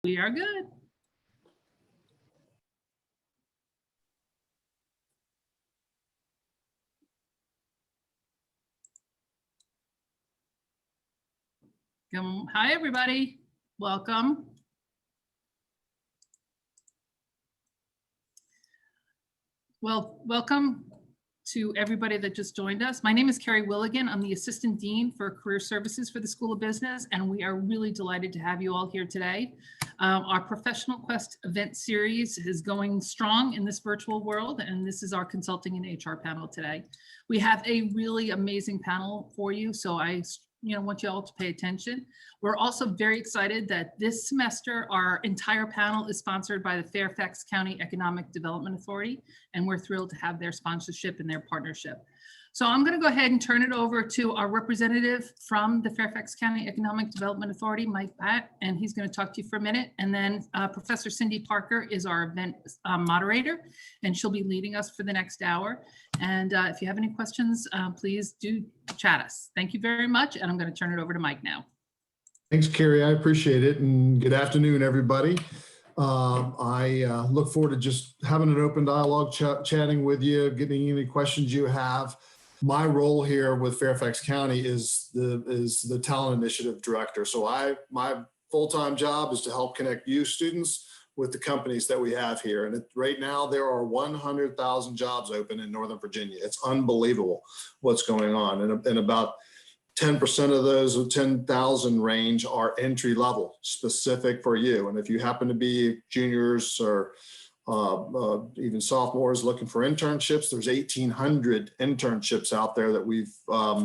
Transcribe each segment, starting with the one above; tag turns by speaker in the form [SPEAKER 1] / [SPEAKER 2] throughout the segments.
[SPEAKER 1] We are good. Hi, everybody. Welcome. Well, welcome to everybody that just joined us. My name is Carrie Willigan. I'm the Assistant Dean for Career Services for the School of Business, and we are really delighted to have you all here today. Our ProfessionalQuest event series is going strong in this virtual world, and this is our consulting and HR panel today. We have a really amazing panel for you, so I want you all to pay attention. We're also very excited that this semester, our entire panel is sponsored by the Fairfax County Economic Development Authority, and we're thrilled to have their sponsorship and their partnership. So I'm going to go ahead and turn it over to our representative from the Fairfax County Economic Development Authority, Mike Batt, and he's going to talk to you for a minute. And then Professor Cindy Parker is our event moderator, and she'll be leading us for the next hour. And if you have any questions, please do chat us. Thank you very much. And I'm going to turn it over to Mike now.
[SPEAKER 2] Thanks, Carrie. I appreciate it. And good afternoon, everybody. I look forward to just having an open dialogue, chatting with you, getting any questions you have. My role here with Fairfax County is the talent initiative director. So my full-time job is to help connect you students with the companies that we have here. And right now there are 100,000 jobs open in Northern Virginia. It's unbelievable what's going on. And about 10% of those 10,000 range are entry level, specific for you. And if you happen to be juniors or even sophomores looking for internships, there's 1,800 internships out there that we've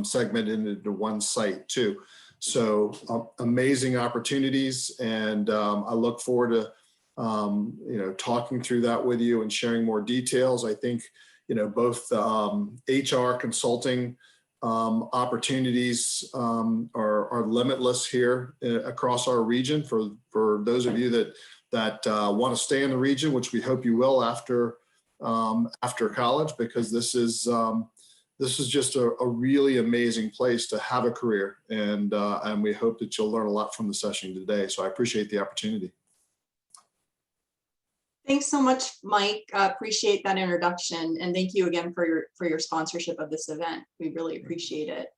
[SPEAKER 2] segmented into one site too. So amazing opportunities, and I look forward to talking through that with you and sharing more details. I think both HR consulting opportunities are limitless here across our region for those of you that want to stay in the region, which we hope you will after college, because this is just a really amazing place to have a career, and we hope that you'll learn a lot from the session today. So I appreciate the opportunity.
[SPEAKER 3] Thanks so much, Mike. Appreciate that introduction, and thank you again for your sponsorship of this event. We really appreciate it.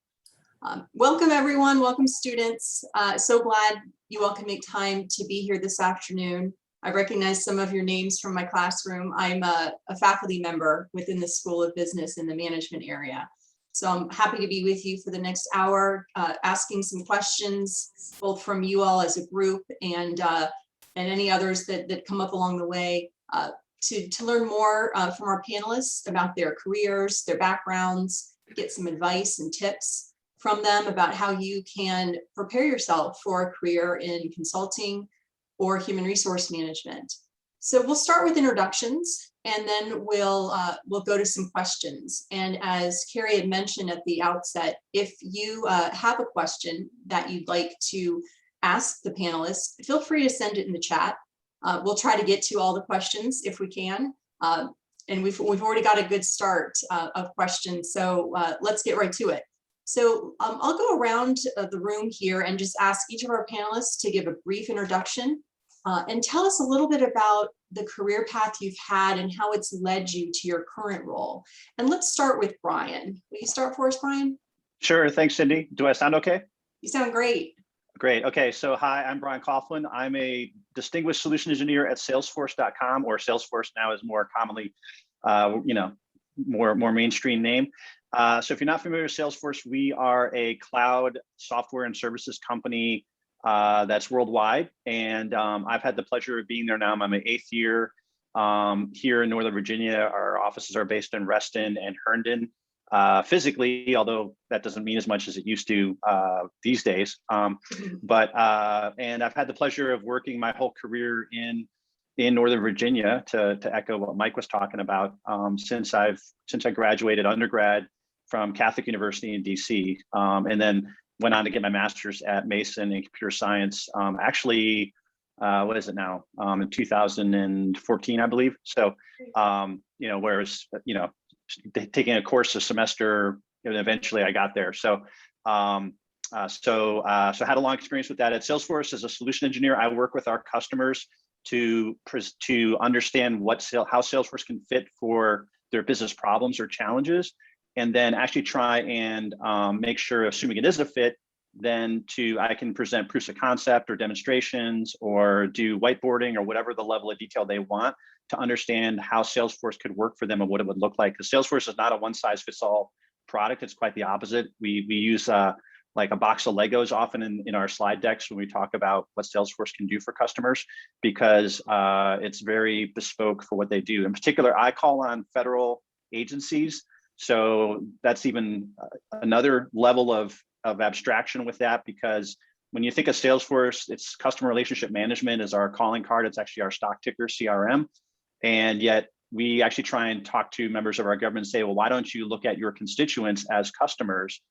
[SPEAKER 3] Welcome, everyone. Welcome, students. So glad you all can make time to be here this afternoon. I recognize some of your names from my classroom. I'm a faculty member within the School of Business in the management area. So I'm happy to be with you for the next hour, asking some questions, both from you all as a group and any others that come up along the way, to learn more from our panelists about their careers, their backgrounds, get some advice and tips from them about how you can prepare yourself for a career in consulting or human resource management. So we'll start with introductions, and then we'll go to some questions. And as Carrie had mentioned at the outset, if you have a question that you'd like to ask the panelists, feel free to send it in the chat. We'll try to get to all the questions if we can. And we've already got a good start of questions, so let's get right to it. So I'll go around the room here and just ask each of our panelists to give a brief introduction and tell us a little bit about the career path you've had and how it's led you to your current role. And let's start with Brian. Will you start for us, Brian?
[SPEAKER 4] Sure, thanks, Cindy. Do I sound okay?
[SPEAKER 3] You sound great.
[SPEAKER 4] Great, okay, so hi, I'm Brian Coughlin. I'm a Distinguished Solution Engineer at Salesforce.com, or Salesforce now is more commonly, more mainstream name. So if you're not familiar with Salesforce, we are a cloud software and services company that's worldwide. And I've had the pleasure of being there now. I'm in my 8th year here in Northern Virginia. Our offices are based in Reston and Herndon physically, although that doesn't mean as much as it used to these days. And I've had the pleasure of working my whole career in Northern Virginia, to echo what Mike was talking about, since I graduated undergrad from Catholic University in DC, and then went on to get my master's at Mason in computer science. Actually, what is it now? In 2014, I believe. So, whereas taking a course a semester, and eventually I got there. So, So I had a long experience with that at Salesforce as a solution engineer. I work with our customers to understand how Salesforce can fit for their business problems or challenges, and then actually try and make sure, assuming it is a fit, then I can present proofs of concept or demonstrations or do whiteboarding or whatever the level of detail they want to understand how Salesforce could work for them and what it would look like. Because Salesforce is not a one-size-fits-all product. It's quite the opposite. We use like a box of Legos often in our slide decks when we talk about what Salesforce can do for customers, because it's very bespoke for what they do. In particular, I call on federal agencies. So that's even another level of abstraction with that, because when you think of Salesforce, it's customer relationship management is our calling card. It's actually our stock ticker CRM. And yet we actually try and talk to members of our government and say, well, why don't you look at your constituents as customers?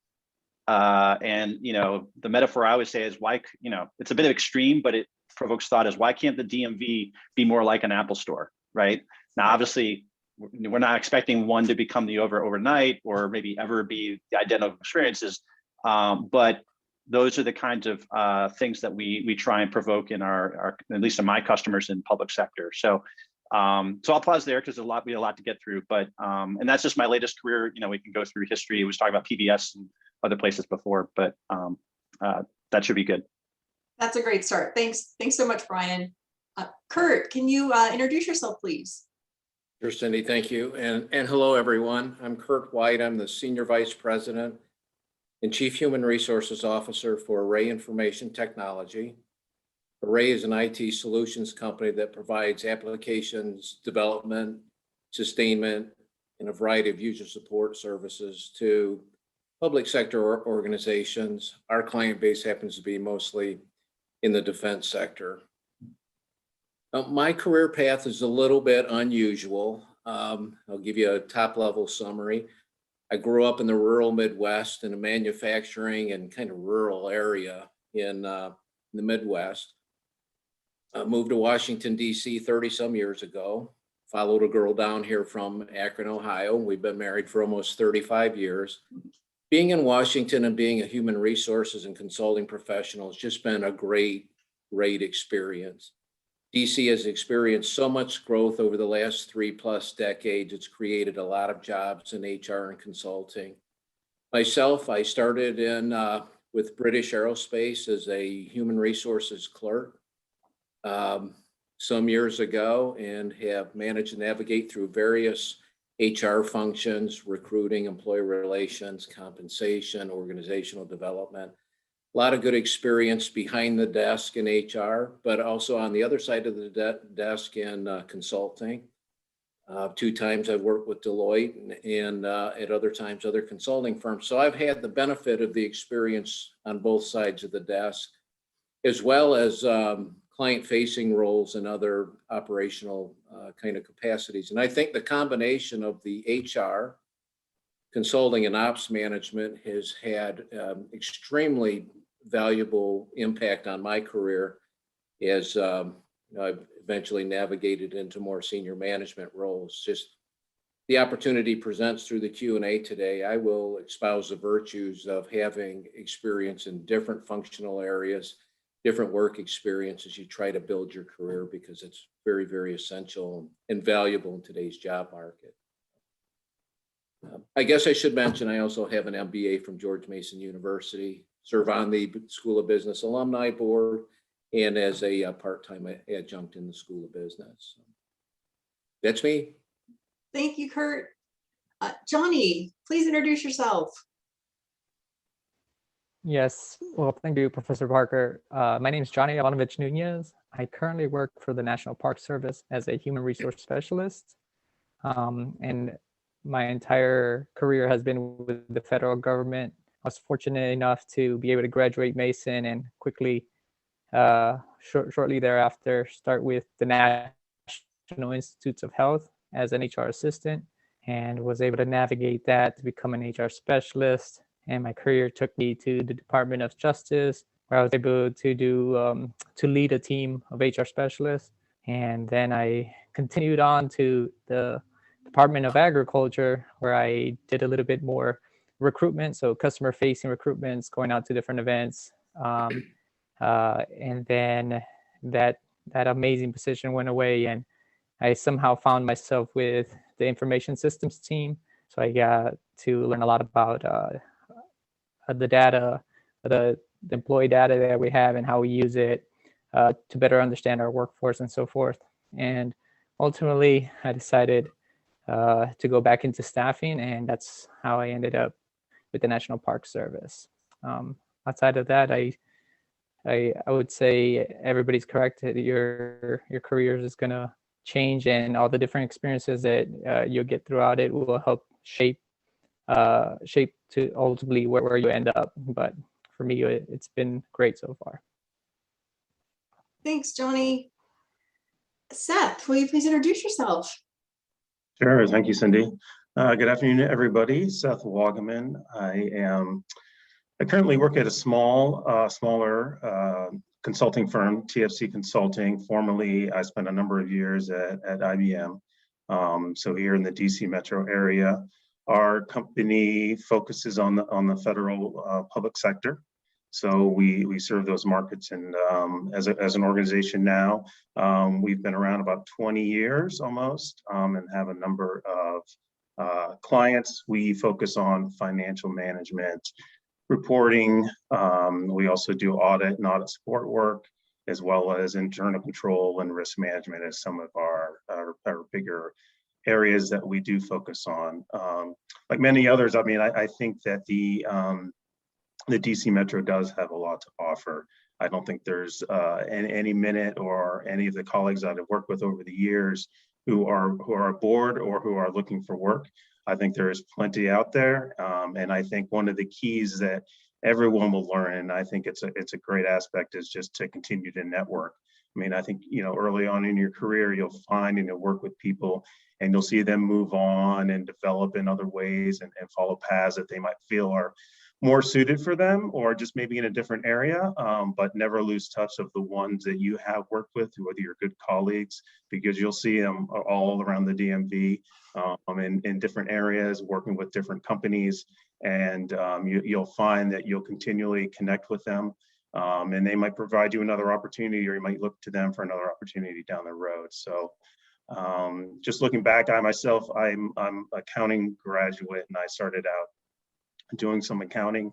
[SPEAKER 4] And the metaphor I always say is why, it's a bit of extreme, but it provokes thought, is why can't the DMV be more like an Apple store, right? Now, obviously, we're not expecting one to become the overnight or maybe ever be the identical experiences. But those are the kinds of things that we try and provoke in our at least in my customers in public sector. So I'll pause there because we have a lot to get through. But and that's just my latest career. We can go through history. We was talking about PBS and other places before, but that should be good.
[SPEAKER 3] That's a great start. Thanks so much, Brian. Kurt, can you introduce yourself, please?
[SPEAKER 5] Sure, Cindy, thank you. And hello, everyone. I'm Kurt White. I'm the Senior Vice President and Chief Human Resources Officer for Array Information Technology. Array is an IT solutions company that provides applications development, sustainment, and a variety of user support services to public sector organizations. Our client base happens to be mostly in the defense sector. My career path is a little bit unusual. I'll give you a top-level summary. I grew up in the rural Midwest in a manufacturing and kind of rural area in the Midwest. I moved to Washington, D.C. 30-some years ago. Followed a girl down here from Akron, Ohio. We've been married for almost 35 years. Being in Washington and being a human resources and consulting professional has just been a great experience. DC has experienced so much growth over the last 3+ decades. It's created a lot of jobs in HR and consulting. Myself, I started with British Aerospace as a human resources clerk some years ago, and have managed to navigate through various HR functions, recruiting, employee relations, compensation, organizational development. A lot of good experience behind the desk in HR, but also on the other side of the desk in consulting. 2 times I've worked with Deloitte and at other times other consulting firms. So I've had the benefit of the experience on both sides of the desk, as well as client-facing roles and other operational kind of capacities. And I think the combination of the HR, consulting, and ops management has had extremely valuable impact on my career as I've eventually navigated into more senior management roles. Just the opportunity presents through the Q&A today. I will espouse the virtues of having experience in different functional areas, different work experiences. You try to build your career because it's very, very essential and valuable in today's job market. I guess I should mention, I also have an MBA from George Mason University, serve on the School of Business Alumni Board, and as a part-time adjunct in the School of Business. That's me.
[SPEAKER 3] Thank you, Kurt. Johnny, please introduce yourself.
[SPEAKER 6] Yes, well, thank you, Professor Parker. My name is Johnny Ivanovich Nunez. I currently work for the National Park Service as a human resource specialist. And my entire career has been with the federal government. I was fortunate enough to be able to graduate Mason and quickly, shortly thereafter, start with the National Institutes of Health as an HR assistant, and was able to navigate that to become an HR specialist. And my career took me to the Department of Justice, where I was able to lead a team of HR specialists. And then I continued on to the Department of Agriculture, where I did a little bit more recruitment, so customer facing recruitments, going out to different events. And then that amazing position went away, and I somehow found myself with the information systems team. So I got to learn a lot about the data, the employee data that we have and how we use it to better understand our workforce and so forth. And ultimately, I decided to go back into staffing, and that's how I ended up with the National Park Service. Outside of that, I would say everybody's correct. Your career is going to change, and all the different experiences that you'll get throughout it will help shape to ultimately where you end up. But for me, it's been great so far.
[SPEAKER 3] Thanks, Johnny. Seth, will you please introduce yourself?
[SPEAKER 7] Sure. Thank you, Cindy. Good afternoon, everybody. Seth Wagaman. I currently work at a smaller consulting firm, TFC Consulting. Formerly, I spent a number of years at IBM. So here in the DC metro area, our company focuses on the federal public sector. So we serve those markets, and as an organization now, we've been around about 20 years almost, and have a number of clients. We focus on financial management, reporting. We also do audit and audit support work, as well as internal control and risk management as some of our bigger areas that we do focus on. Like many others, I mean, I think that the DC Metro does have a lot to offer. I don't think there's any minute or any of the colleagues that I've worked with over the years who are bored or who are looking for work. I think there is plenty out there, and I think one of the keys that everyone will learn, and I think it's a great aspect, is just to continue to network. I mean, I think, you know, early on in your career, you'll find and you'll work with people, and you'll see them move on and develop in other ways and follow paths that they might feel are more suited for them, or just maybe in a different area, but never lose touch of the ones that you have worked with, whether you're good colleagues, because you'll see them all around the DMV in different areas, working with different companies, and you'll find that you'll continually connect with them, and they might provide you another opportunity, or you might look to them for another opportunity down the road. So just looking back, I'm an accounting graduate, and I started out doing some accounting.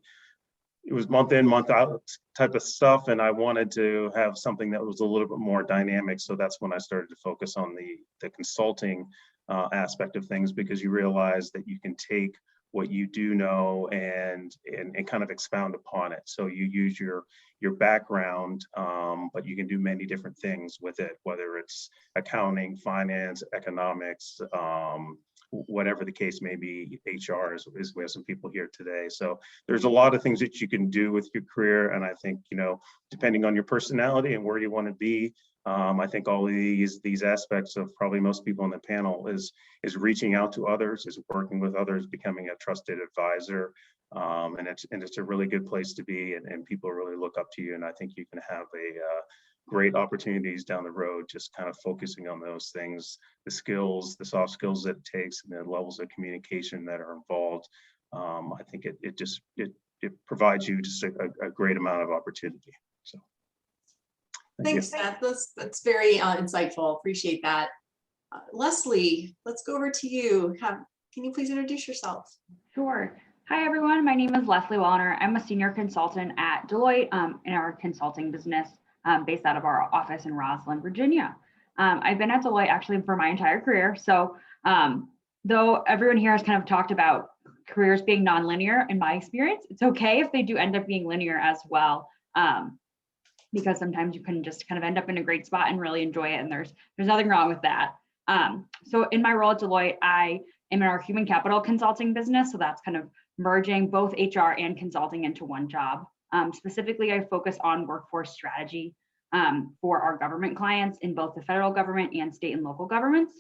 [SPEAKER 7] It was month in, month out type of stuff, and I wanted to have something that was a little bit more dynamic. So that's when I started to focus on the consulting aspect of things, because you realize that you can take what you do know and kind of expound upon it. So you use your background, but you can do many different things with it, whether it's accounting, finance, economics, whatever the case may be. HR is we have some people here today. So there's a lot of things that you can do with your career. And I think, you know, depending on your personality and where you want to be, I think all of these aspects of probably most people on the panel is reaching out to others, is working with others, becoming a trusted advisor. And it's a really good place to be, and people really look up to you. And I think you can have great opportunities down the road, just kind of focusing on those things, the skills, the soft skills that it takes, and the levels of communication that are involved. I think it provides you just a great amount of opportunity. So.
[SPEAKER 3] Thanks, Seth. That's very insightful. Appreciate that. Leslie, let's go over to you. Can you please introduce yourself?
[SPEAKER 8] Sure. Hi, everyone. My name is Leslie Wallner. I'm a senior consultant at Deloitte in our consulting business based out of our office in Roslyn, Virginia. I've been at Deloitte actually for my entire career. So though everyone here has kind of talked about careers being nonlinear, in my experience, it's okay if they do end up being linear as well. Because sometimes you can just kind of end up in a great spot and really enjoy it. And there's nothing wrong with that. So in my role at Deloitte, I am in our human capital consulting business. So that's kind of merging both HR and consulting into one job. Specifically, I focus on workforce strategy for our government clients in both the federal government and state and local governments,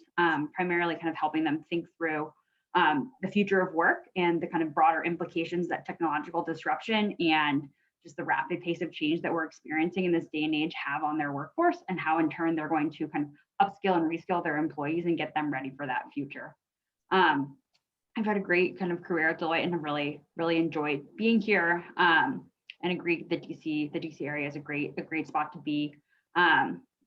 [SPEAKER 8] primarily kind of helping them think through the future of work and the kind of broader implications that technological disruption and just the rapid pace of change that we're experiencing in this day and age have on their workforce, and how in turn they're going to kind of upskill and reskill their employees and get them ready for that future. I've had a great kind of career at Deloitte and have really enjoyed being here. And agree the DC area is a great spot to be.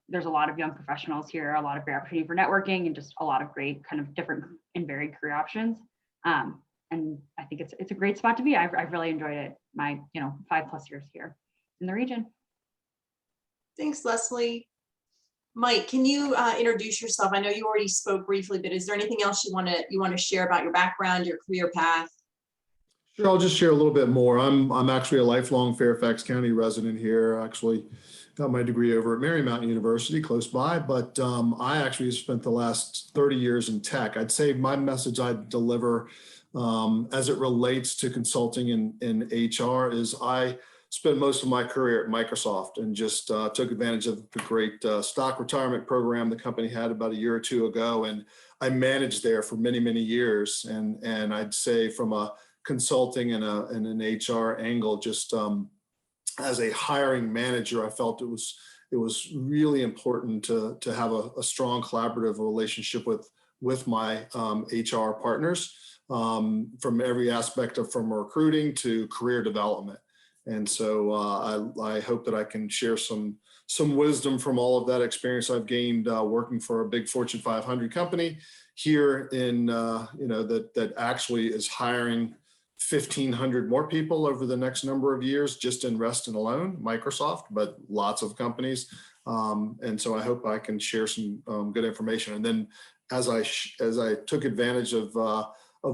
[SPEAKER 8] There's a lot of young professionals here, a lot of great opportunity for networking, and just a lot of great kind of different and varied career options. And I think it's a great spot to be. I've really enjoyed it. My 5+ years here in the region.
[SPEAKER 3] Thanks, Leslie. Mike, can you introduce yourself? I know you already spoke briefly, but is there anything else you want to share about your background, your career path?
[SPEAKER 2] Sure, I'll just share a little bit more. I'm actually a lifelong Fairfax County resident here. Actually got my degree over at Marymount University close by, but I actually spent the last 30 years in tech. I'd say my message I deliver as it relates to consulting in HR is I spent most of my career at Microsoft and just took advantage of the great stock retirement program the company had about a year or two ago. And I managed there for many, many years. And I'd say from a consulting and an HR angle, just as a hiring manager, I felt it was really important to have a strong collaborative relationship with my HR partners from every aspect from recruiting to career development. And so I hope that I can share some wisdom from all of that experience I've gained working for a big Fortune 500 company here in that actually is hiring 1,500 more people over the next number of years, just in Reston alone, Microsoft, but lots of companies. And so I hope I can share some good information. And then as I took advantage of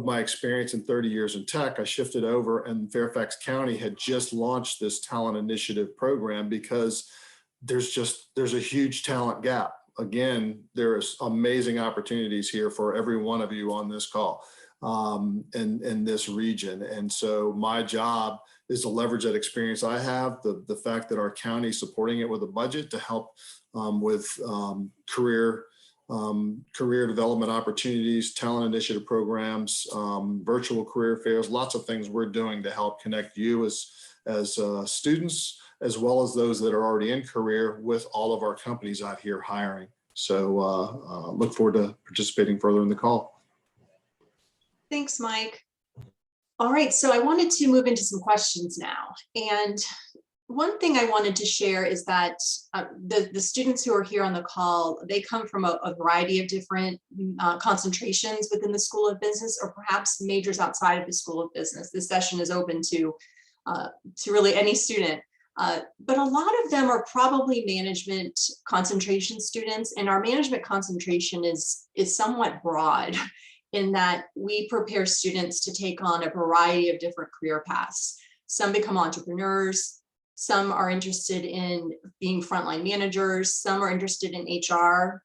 [SPEAKER 2] my experience in 30 years in tech, I shifted over, and Fairfax County had just launched this talent initiative program because there's a huge talent gap. Again, there's amazing opportunities here for every one of you on this call. In this region. And so my job is to leverage that experience I have, the fact that our county is supporting it with a budget to help with career development opportunities, talent initiative programs, virtual career fairs, lots of things we're doing to help connect you as students, as well as those that are already in career with all of our companies out here hiring. So look forward to participating further in the call.
[SPEAKER 3] Thanks, Mike. All right, so I wanted to move into some questions now. And one thing I wanted to share is that the students who are here on the call, they come from a variety of different concentrations within the School of Business, or perhaps majors outside of the School of Business. This session is open to really any student. But a lot of them are probably management concentration students, and our management concentration is somewhat broad, in that we prepare students to take on a variety of different career paths. Some become entrepreneurs, some are interested in being frontline managers, some are interested in HR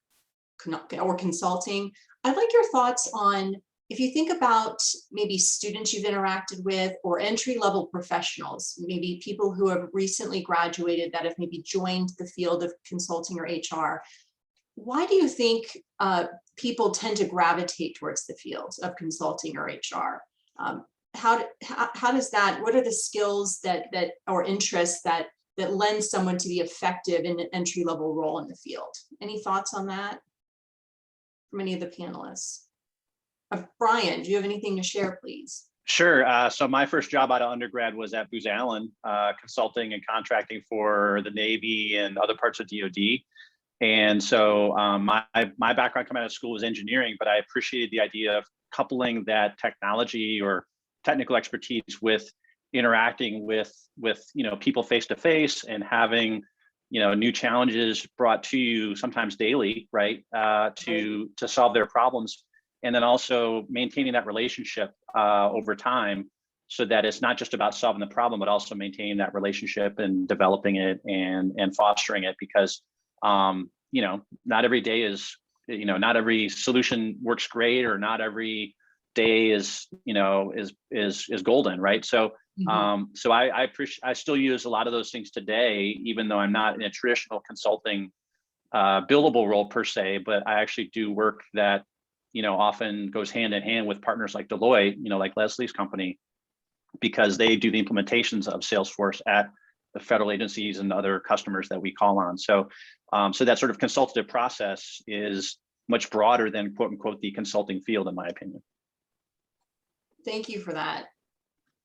[SPEAKER 3] or consulting. I'd like your thoughts on, if you think about maybe students you've interacted with or entry-level professionals, maybe people who have recently graduated that have maybe joined the field of consulting or HR. Why do you think people tend to gravitate towards the field of consulting or HR? How does that, what are the skills that or interests that lend someone to be effective in an entry-level role in the field? Any thoughts on that from any of the panelists? Brian, do you have anything to share, please?
[SPEAKER 4] Sure. So my first job out of undergrad was at Booz Allen, consulting and contracting for the Navy and other parts of DoD. And so my background coming out of school was engineering, but I appreciated the idea of coupling that technology or technical expertise with interacting with people face to face and having new challenges brought to you sometimes daily, right, to solve their problems, and then also maintaining that relationship over time, so that it's not just about solving the problem, but also maintaining that relationship and developing it and fostering it, because not every day is, not every solution works great, or not every day is golden, right? So, so I appreciate, I still use a lot of those things today, even though I'm not in a traditional consulting billable role per se, but I actually do work that, often goes hand in hand with partners like Deloitte, like Leslie's company, because they do the implementations of Salesforce at the federal agencies and other customers that we call on. So, so that sort of consultative process is much broader than quote unquote the consulting field, in my opinion.
[SPEAKER 3] Thank you for that.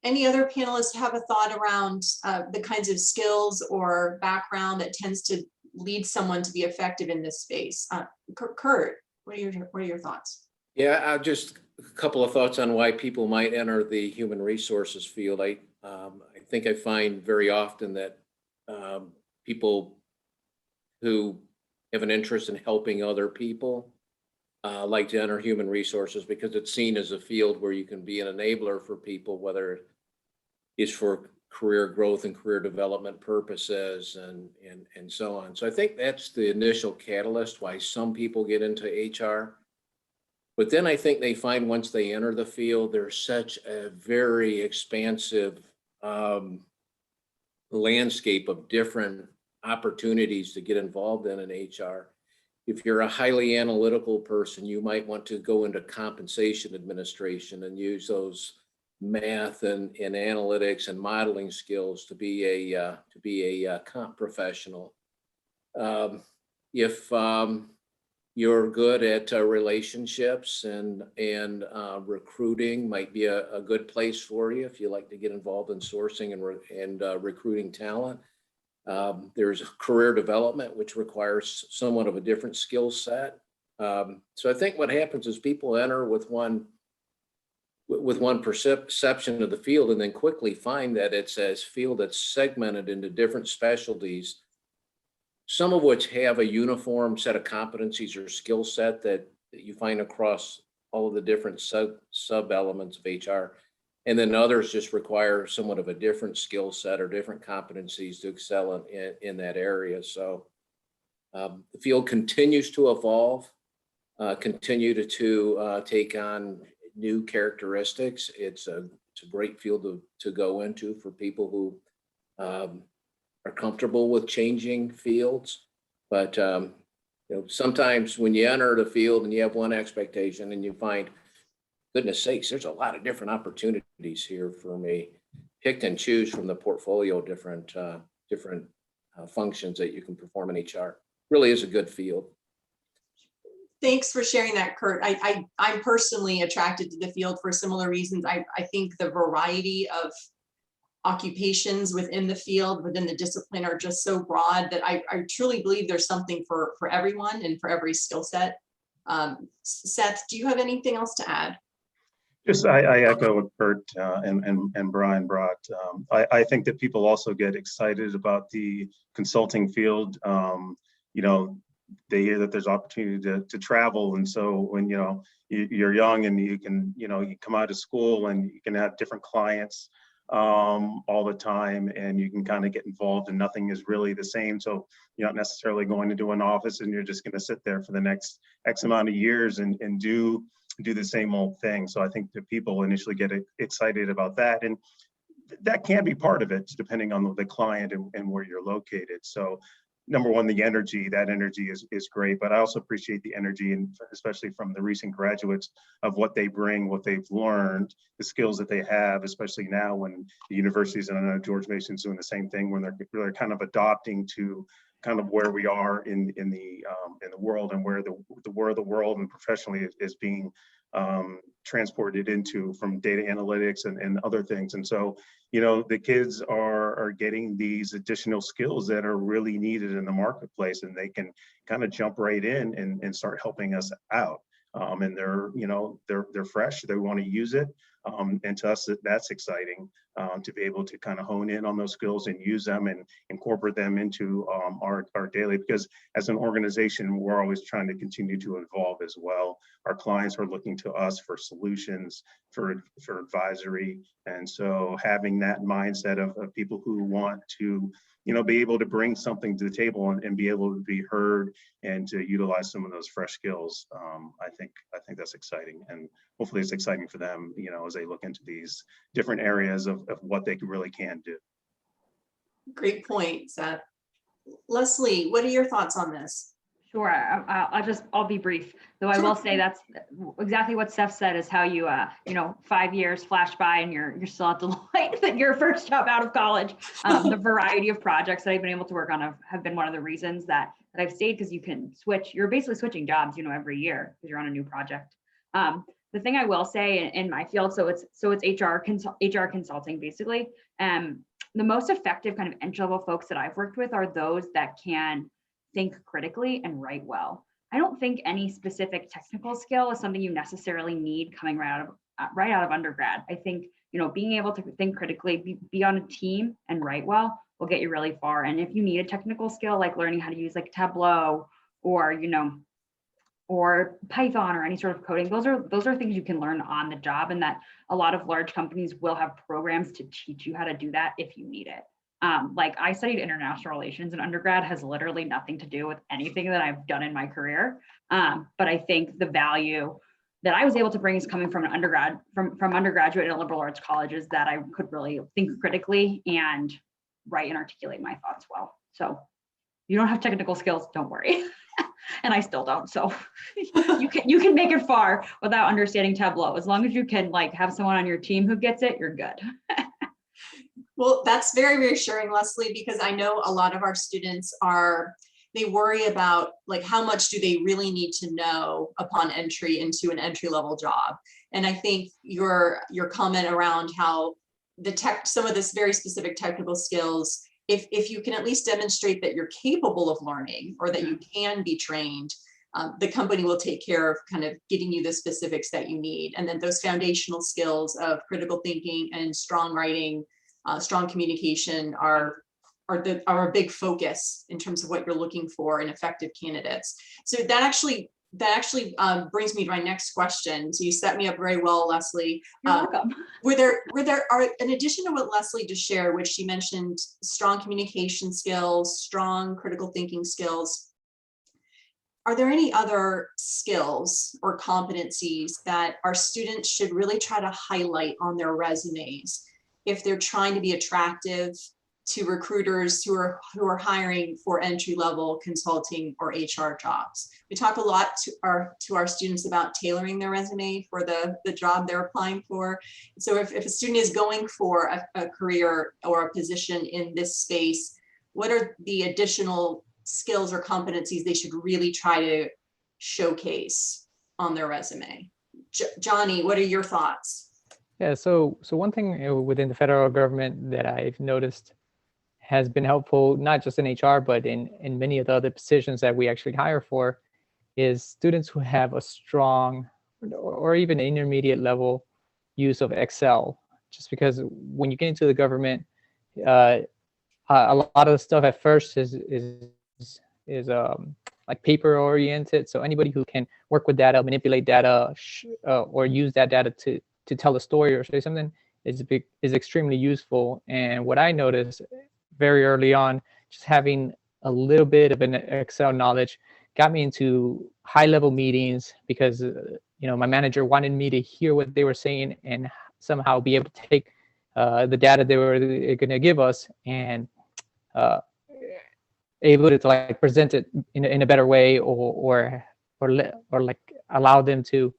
[SPEAKER 3] Any other panelists have a thought around the kinds of skills or background that tends to lead someone to be effective in this space? Kurt, what are your thoughts?
[SPEAKER 5] Yeah, just a couple of thoughts on why people might enter the human resources field. I think I find very often that people who have an interest in helping other people like to enter human resources because it's seen as a field where you can be an enabler for people, whether it's for career growth and career development purposes and so on. So I think that's the initial catalyst why some people get into HR. But then I think they find once they enter the field, there's such a very expansive landscape of different opportunities to get involved in HR. If you're a highly analytical person, you might want to go into compensation administration and use those math and analytics and modeling skills to be a comp professional. If you're good at relationships and recruiting, might be a good place for you if you like to get involved in sourcing and recruiting talent. There's career development, which requires somewhat of a different skill set. So I think what happens is people enter with one perception of the field and then quickly find that it's a field that's segmented into different specialties, some of which have a uniform set of competencies or skill set that you find across all of the different sub elements of HR. And then others just require somewhat of a different skill set or different competencies to excel in that area. So the field continues to evolve, continue to take on new characteristics. It's a great field to go into for people who are comfortable with changing fields. But sometimes when you enter the field and you have one expectation and you find, goodness sakes, there's a lot of different opportunities here for me. Pick and choose from the portfolio of different functions that you can perform in HR. Really is a good field.
[SPEAKER 3] Thanks for sharing that, Kurt. I'm personally attracted to the field for similar reasons. I think the variety of occupations within the field, within the discipline, are just so broad that I truly believe there's something for everyone and for every skill set. Seth, do you have anything else to add?
[SPEAKER 7] Just I echo what Kurt and Brian brought. I think that people also get excited about the consulting field. They hear that there's opportunity to travel, and so when you're young and you can you come out of school and you can have different clients all the time, and you can kind of get involved, and nothing is really the same. So you're not necessarily going into an office and you're just going to sit there for the next X amount of years and do the same old thing. So I think that people initially get excited about that, and that can be part of it depending on the client and where you're located. So number one, that energy is great, but I also appreciate the energy, and especially from the recent graduates, of what they bring, what they've learned, the skills that they have, especially now when the universities, and I know George Mason's doing the same thing, when they're kind of adopting to kind of where we are in the world, and where the world and professionally is being transported into from data analytics and other things. And so, the kids are getting these additional skills that are really needed in the marketplace, and they can kind of jump right in and start helping us out. And they're fresh, they want to use it. And to us, that's exciting to be able to kind of hone in on those skills and use them and incorporate them into our daily, because as an organization, we're always trying to continue to evolve as well. Our clients are looking to us for solutions, for advisory. And so having that mindset of people who want to be able to bring something to the table and be able to be heard and to utilize some of those fresh skills. I think that's exciting, and hopefully it's exciting for them, as they look into these different areas of what they really can do.
[SPEAKER 3] Great point, Seth. Leslie, what are your thoughts on this?
[SPEAKER 8] Sure, I'll be brief, though I will say that's exactly what Steph said, is how you, 5 years flash by and you're still at Deloitte, that your first job out of college. The variety of projects that I've been able to work on have been one of the reasons that I've stayed, because you can switch, you're basically switching jobs, every year because you're on a new project. The thing I will say in my field, so it's HR consulting basically. The most effective kind of entry-level folks that I've worked with are those that can think critically and write well. I don't think any specific technical skill is something you necessarily need coming right out of undergrad. I think, you know, being able to think critically, be on a team and write well will get you really far. And if you need a technical skill, like learning how to use like Tableau or, you know, or Python or any sort of coding, those are things you can learn on the job, and that a lot of large companies will have programs to teach you how to do that if you need it. Like I studied international relations in undergrad, has literally nothing to do with anything that I've done in my career. But I think the value that I was able to bring is coming from an undergrad, from undergraduate and liberal arts colleges, that I could really think critically and write and articulate my thoughts well. So you don't have technical skills, don't worry. And I still don't. So you can make it far without understanding Tableau. As long as you can like have someone on your team who gets it, you're good.
[SPEAKER 3] Well, that's very reassuring, Leslie, because I know a lot of our students they worry about like how much do they really need to know upon entry into an entry-level job. And I think your comment around how some of this very specific technical skills, if you can at least demonstrate that you're capable of learning or that you can be trained, the company will take care of kind of getting you the specifics that you need. And then those foundational skills of critical thinking and strong writing, strong communication are a big focus in terms of what you're looking for in effective candidates. So that actually brings me to my next question. So you set me up very well, Leslie.
[SPEAKER 8] You're welcome.
[SPEAKER 3] In addition to what Leslie just shared, which she mentioned strong communication skills, strong critical thinking skills, are there any other skills or competencies that our students should really try to highlight on their resumes if they're trying to be attractive to recruiters who are hiring for entry-level consulting or HR jobs? We talk a lot to our students about tailoring their resume for the job they're applying for. So if a student is going for a career or a position in this space, what are the additional skills or competencies they should really try to showcase on their resume? Johnny, what are your thoughts?
[SPEAKER 6] Yeah, so one thing within the federal government that I've noticed has been helpful, not just in HR, but in many of the other positions that we actually hire for, is students who have a strong or even intermediate level use of Excel. Just because when you get into the government, a lot of the stuff at first is like paper oriented. So anybody who can work with data, manipulate data, or use that data to tell a story or say something is extremely useful. And what I noticed very early on, just having a little bit of an Excel knowledge got me into high level meetings because my manager wanted me to hear what they were saying and somehow be able to take the data they were going to give us and able to like present it in a better way or like allow them to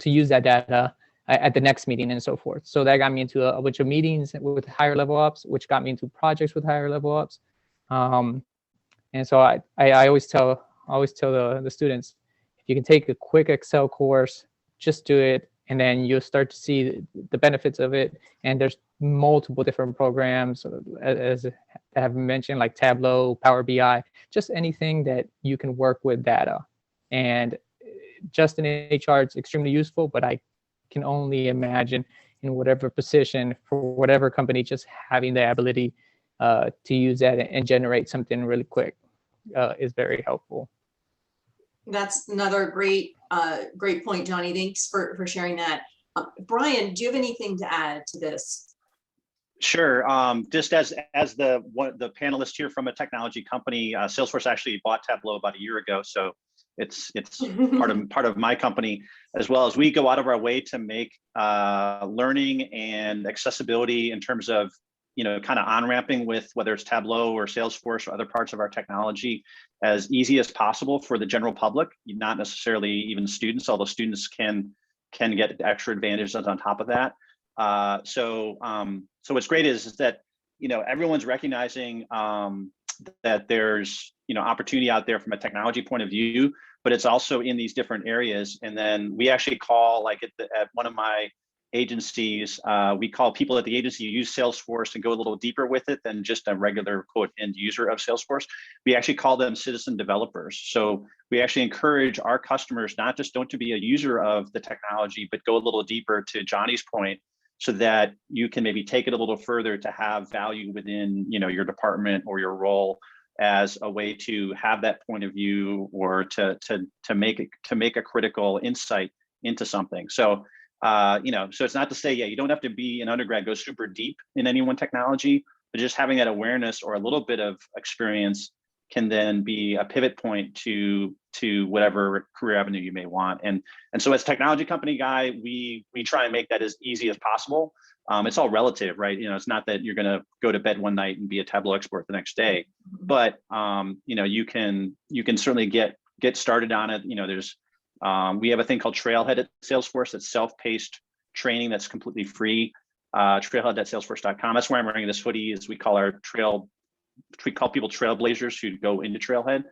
[SPEAKER 6] use that data at the next meeting and so forth. So that got me into a bunch of meetings with higher level ups, which got me into projects with higher level ups. And so I always tell the students, if you can take a quick Excel course, just do it, and then you'll start to see the benefits of it. And there's multiple different programs, as I have mentioned, like Tableau, Power BI, just anything that you can work with data. And just in HR, it's extremely useful, but I can only imagine in whatever position for whatever company, just having the ability to use that and generate something really quick is very helpful.
[SPEAKER 3] That's another great point, Johnny. Thanks for sharing that. Brian, do you have anything to add to this?
[SPEAKER 4] Sure. Just as the panelist here from a technology company, Salesforce actually bought Tableau about a year ago, so it's part of my company, as well as we go out of our way to make learning and accessibility in terms of kind of on-ramping with whether it's Tableau or Salesforce or other parts of our technology as easy as possible for the general public, not necessarily even students, although students can get extra advantages on top of that. So what's great is that everyone's recognizing that there's opportunity out there from a technology point of view, but it's also in these different areas. And then we actually call, like at one of my agencies, we call people at the agency who use Salesforce and go a little deeper with it than just a regular quote end user of Salesforce. We actually call them citizen developers. So we actually encourage our customers not just to be a user of the technology, but go a little deeper, to Johnny's point, so that you can maybe take it a little further to have value within your department or your role, as a way to have that point of view, or to make a critical insight into something. So so it's not to say, you don't have to be an undergrad, go super deep in any one technology, but just having that awareness or a little bit of experience can then be a pivot point to whatever career avenue you may want. And so as a technology company guy, we try and make that as easy as possible. It's all relative, right? It's not that you're going to go to bed one night and be a Tableau expert the next day, but you can certainly get started on it. There's we have a thing called Trailhead at Salesforce. That's self-paced training that's completely free. Trailhead.salesforce.com. That's why I'm wearing this hoodie. Is we call people trailblazers who go into Trailhead,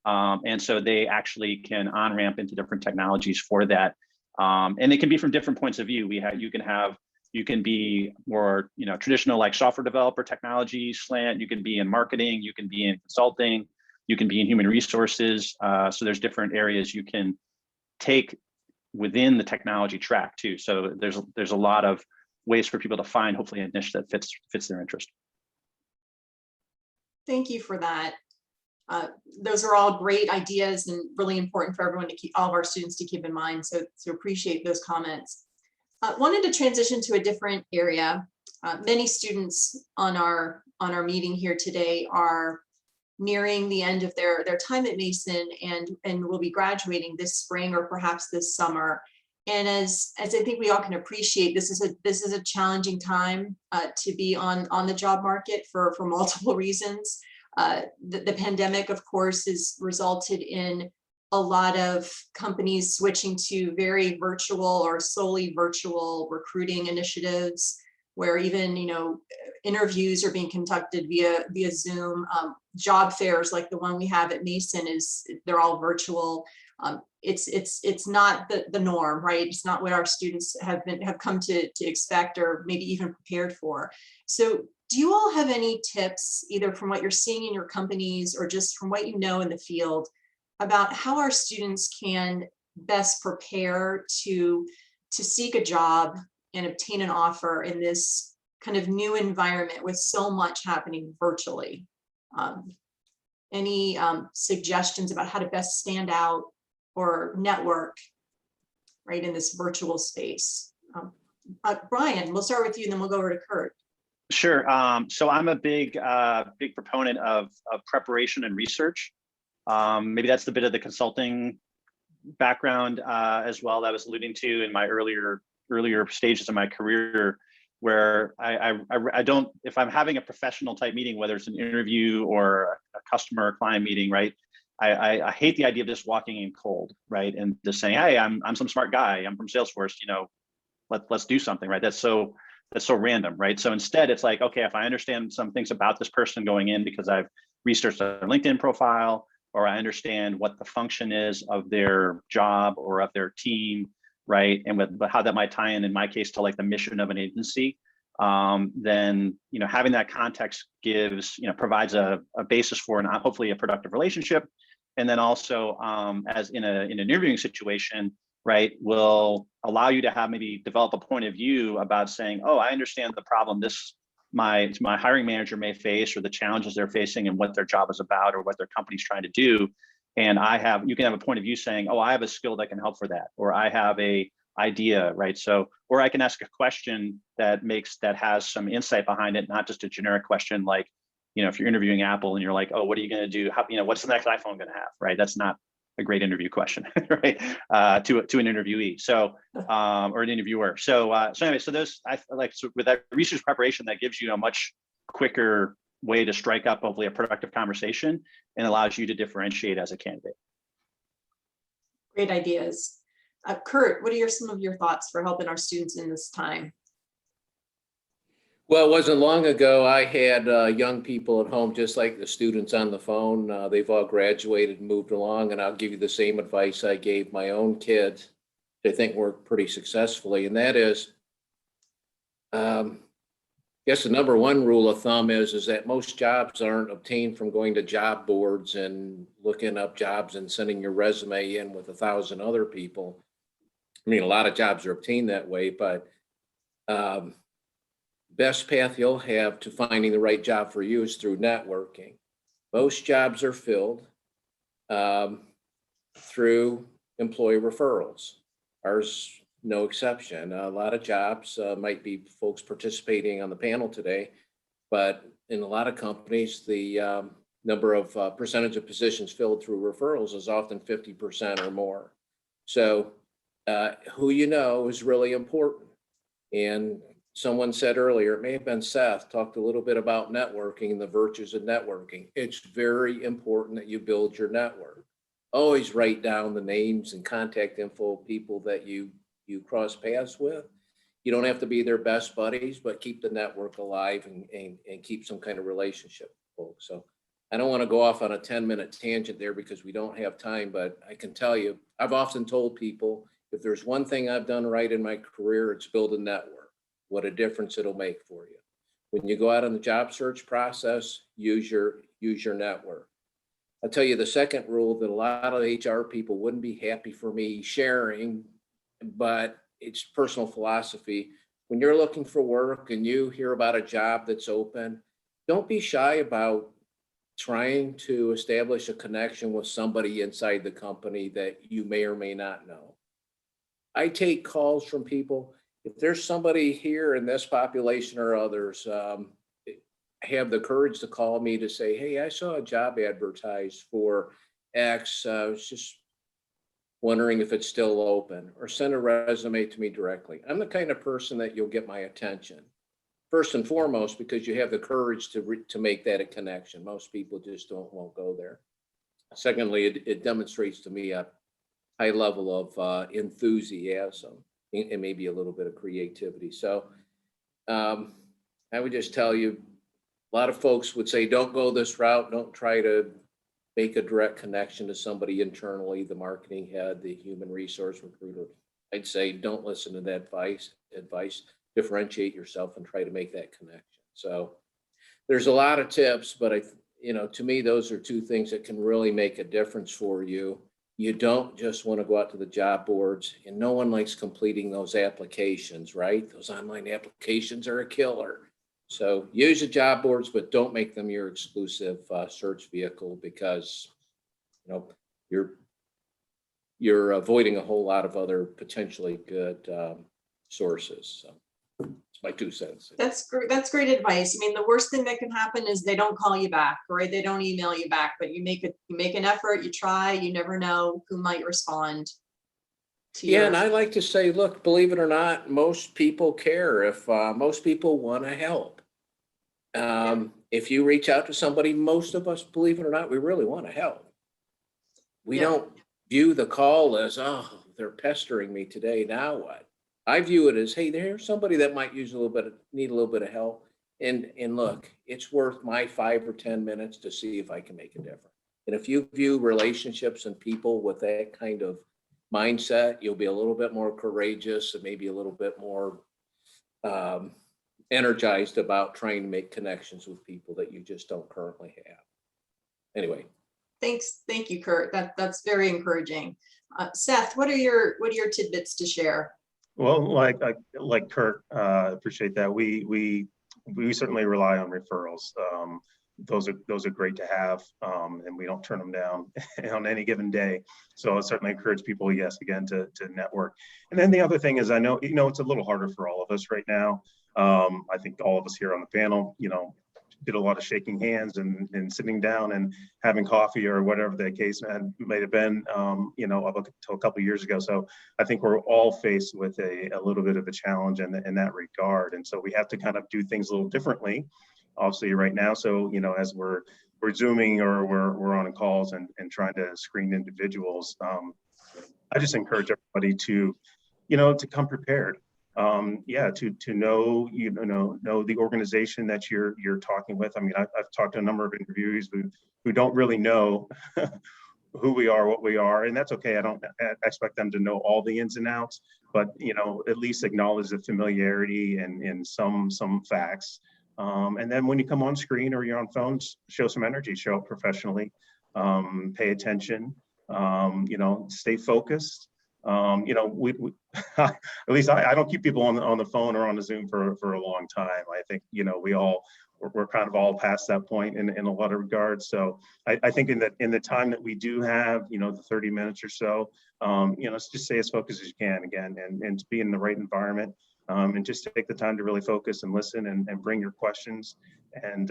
[SPEAKER 4] and so they actually can on-ramp into different technologies for that. And it can be from different points of view. You can be more traditional, like software developer technology slant. You can be in marketing. You can be in consulting. You can be in human resources. So there's different areas you can take within the technology track too. So there's a lot of ways for people to find hopefully a niche that fits their interest.
[SPEAKER 3] Thank you for that. Those are all great ideas and really important for everyone to keep, all of our students to keep in mind. So appreciate those comments. Wanted to transition to a different area. Many students on our meeting here today are nearing the end of their time at Mason and will be graduating this spring or perhaps this summer. And as I think we all can appreciate, this is a challenging time to be on the job market for multiple reasons. The pandemic, of course, has resulted in a lot of companies switching to very virtual or solely virtual recruiting initiatives, where even interviews are being conducted via Zoom. Job fairs like the one we have at Mason they're all virtual. It's not the norm, right? It's not what our students have come to expect or maybe even prepared for. So do you all have any tips, either from what you're seeing in your companies or just from what you know in the field, about how our students can best prepare to seek a job and obtain an offer in this kind of new environment with so much happening virtually? Any suggestions about how to best stand out or network, right, in this virtual space? Brian, we'll start with you and then we'll go over to Kurt.
[SPEAKER 4] Sure. So I'm a big proponent of preparation and research. Maybe that's the bit of the consulting background as well that I was alluding to in my earlier stages of my career, where I don't, if I'm having a professional type meeting, whether it's an interview or a customer or client meeting, right? I hate the idea of just walking in cold, right? And just saying, hey, I'm some smart guy, I'm from Salesforce, let's do something, right? That's so random, right? So instead it's like, okay, if I understand some things about this person going in because I've researched their LinkedIn profile, or I understand what the function is of their job or of their team, right? And how that might tie in my case, to like the mission of an agency, then, having that context provides a basis for hopefully a productive relationship. And then also as in an interviewing situation, right, will allow you to maybe develop a point of view about saying, oh, I understand the problem my hiring manager may face, or the challenges they're facing and what their job is about or what their company's trying to do. And you can have a point of view saying, oh, I have a skill that can help for that, or I have a idea, right? So, or I can ask a question that has some insight behind it, not just a generic question like, if you're interviewing Apple and you're like, oh, what are you going to do? What's the next iPhone going to have, right? That's not a great interview question, right? To an interviewee, or an interviewer. So anyway, with that research preparation, that gives you a much quicker way to strike up hopefully a productive conversation and allows you to differentiate as a candidate.
[SPEAKER 3] Great ideas. Kurt, what are some of your thoughts for helping our students in this time?
[SPEAKER 5] Well, it wasn't long ago, I had young people at home, just like the students on the phone. They've all graduated and moved along, and I'll give you the same advice I gave my own kids, which I think worked pretty successfully, and that is, I guess the number one rule of thumb is that most jobs aren't obtained from going to job boards and looking up jobs and sending your resume in with 1,000 other people. I mean, a lot of jobs are obtained that way, but best path you'll have to finding the right job for you is through networking. Most jobs are filled through employee referrals. Ours, no exception. A lot of jobs might be folks participating on the panel today, but in a lot of companies, the number of percentage of positions filled through referrals is often 50% or more. So who you know is really important. And someone said earlier, it may have been Seth, talked a little bit about networking and the virtues of networking. It's very important that you build your network. Always write down the names and contact info of people that you cross paths with. You don't have to be their best buddies, but keep the network alive and keep some kind of relationship with folks. So I don't want to go off on a 10-minute tangent there because we don't have time, but I can tell you, I've often told people, if there's one thing I've done right in my career, it's build a network. What a difference it'll make for you. When you go out on the job search process, use your network. I'll tell you the second rule that a lot of HR people wouldn't be happy for me sharing, but it's personal philosophy. When you're looking for work and you hear about a job that's open, don't be shy about trying to establish a connection with somebody inside the company that you may or may not know. I take calls from people. If there's somebody here in this population or others, have the courage to call me to say, hey, I saw a job advertised for X. I was just wondering if it's still open, or send a resume to me directly. I'm the kind of person that you'll get my attention. First and foremost, because you have the courage to make that a connection. Most people just won't go there. Secondly, it demonstrates to me a high level of enthusiasm and maybe a little bit of creativity. So I would just tell you, a lot of folks would say, don't go this route. Don't try to make a direct connection to somebody internally, the marketing head, the human resource recruiter. I'd say, don't listen to that advice, differentiate yourself and try to make that connection. So there's a lot of tips, but to me, those are two things that can really make a difference for you. You don't just want to go out to the job boards, and no one likes completing those applications, right? Those online applications are a killer. So use the job boards, but don't make them your exclusive search vehicle, because you're avoiding a whole lot of other potentially good sources. So it's my 2 cents.
[SPEAKER 3] That's great advice. I mean, the worst thing that can happen is they don't call you back, or they don't email you back, but you make an effort, you try, you never know who might respond to you.
[SPEAKER 5] Yeah, and I like to say, look, believe it or not, most people care. If most people want to help. If you reach out to somebody, most of us, believe it or not, we really want to help. We don't view the call as, oh, they're pestering me today, now what? I view it as, hey, there's somebody that might need a little bit of help. And look, it's worth my 5 or 10 minutes to see if I can make a difference. And if you view relationships and people with that kind of mindset, you'll be a little bit more courageous and maybe a little bit more energized about trying to make connections with people that you just don't currently have. Anyway.
[SPEAKER 3] Thanks. Thank you, Kurt. That's very encouraging. Seth, what are your tidbits to share?
[SPEAKER 7] Well, like Kurt, appreciate that. We certainly rely on referrals. Those are great to have, and we don't turn them down on any given day. So I certainly encourage people, yes, again, to network. And then the other thing is, I know it's a little harder for all of us right now. I think all of us here on the panel, did a lot of shaking hands and sitting down and having coffee or whatever the case might have been, up until a couple of years ago. So I think we're all faced with a little bit of a challenge in that regard. And so we have to kind of do things a little differently, obviously right now. So, as we're Zooming or we're on calls and trying to screen individuals, I just encourage everybody to come prepared. yeah, to know, know the organization that you're talking with. I mean, I've talked to a number of interviewees who don't really know who we are, what we are, and that's okay. I don't expect them to know all the ins and outs, but at least acknowledge the familiarity and some facts. And then when you come on screen or you're on phones, show some energy, show up professionally, pay attention, stay focused. We at least I don't keep people on the phone or on the Zoom for a long time. I think we're kind of all past that point in a lot of regards. So I think in the time that we do have, the 30 minutes or so, just stay as focused as you can again, and to be in the right environment, and just take the time to really focus and listen and bring your questions and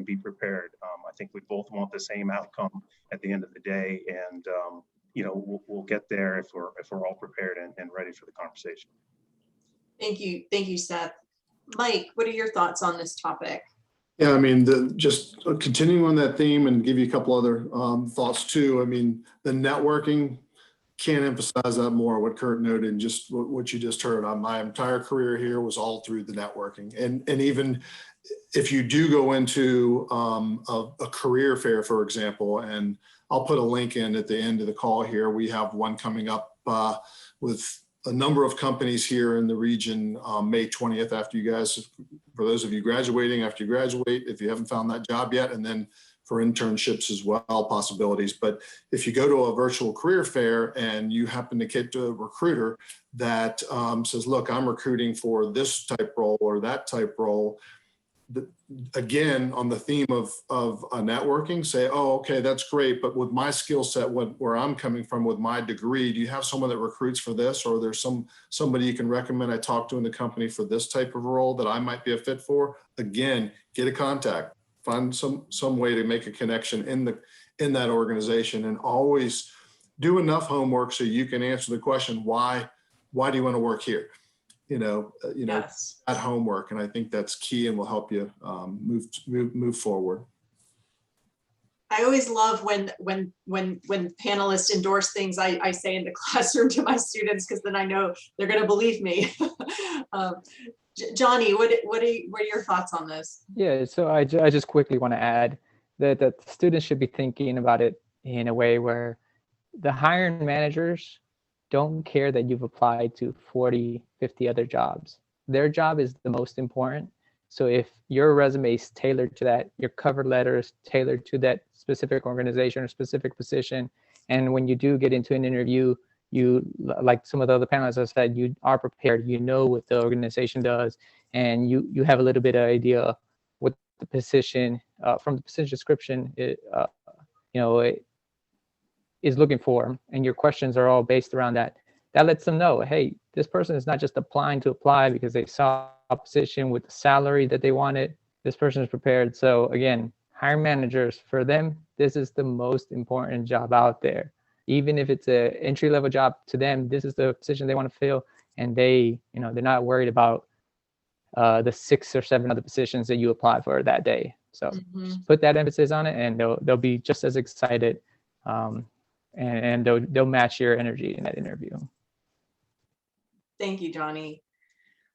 [SPEAKER 7] be prepared. I think we both want the same outcome at the end of the day, and we'll get there if we're all prepared and ready for the conversation.
[SPEAKER 3] Thank you, Seth. Mike, what are your thoughts on this topic?
[SPEAKER 2] Yeah, I mean, just continuing on that theme and give you a couple other thoughts too. I mean, the networking, can't emphasize that more, what Kurt noted and just what you just heard. My entire career here was all through the networking. And even if you do go into a career fair, for example, and I'll put a link in at the end of the call here. We have one coming up with a number of companies here in the region, May 20th, after you guys, for those of you graduating, after you graduate, if you haven't found that job yet, and then for internships as well, possibilities. But if you go to a virtual career fair and you happen to get to a recruiter that says, look, I'm recruiting for this type role or that type role, again, on the theme of networking, say, oh, okay, that's great. But with my skill set, where I'm coming from with my degree, do you have someone that recruits for this? Or there's somebody you can recommend I talk to in the company for this type of role that I might be a fit for? Again, get a contact, find some way to make a connection in that organization, and always do enough homework so you can answer the question, why do you want to work here?
[SPEAKER 3] Yes.
[SPEAKER 2] At homework. And I think that's key and will help you move forward.
[SPEAKER 3] I always love when panelists endorse things I say in the classroom to my students, because then I know they're going to believe me. Johnny, what are your thoughts on this?
[SPEAKER 6] Yeah, so I just quickly want to add that students should be thinking about it in a way where the hiring managers don't care that you've applied to 40, 50 other jobs. Their job is the most important. So if your resume is tailored to that, your cover letter is tailored to that specific organization or specific position, and when you do get into an interview, you, like some of the other panelists have said, you are prepared, you know what the organization does, and you have a little bit of idea what the position, from the position description, it is looking for, and your questions are all based around that. That lets them know, hey, this person is not just applying to apply because they saw a position with the salary that they wanted. This person is prepared. So again, hiring managers, for them, this is the most important job out there. Even if it's an entry-level job to them, this is the position they want to fill, and they're not worried about the 6 or 7 other positions that you apply for that day. So just put that emphasis on it, and they'll be just as excited. And they'll match your energy in that interview.
[SPEAKER 3] Thank you, Johnny.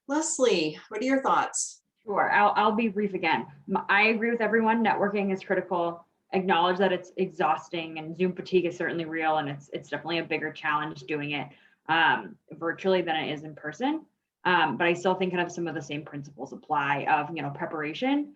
[SPEAKER 3] Leslie, what are your thoughts?
[SPEAKER 8] Sure, I'll be brief again. I agree with everyone. Networking is critical. Acknowledge that it's exhausting, and Zoom fatigue is certainly real, and it's definitely a bigger challenge doing it virtually than it is in person. But I still think kind of some of the same principles apply of preparation.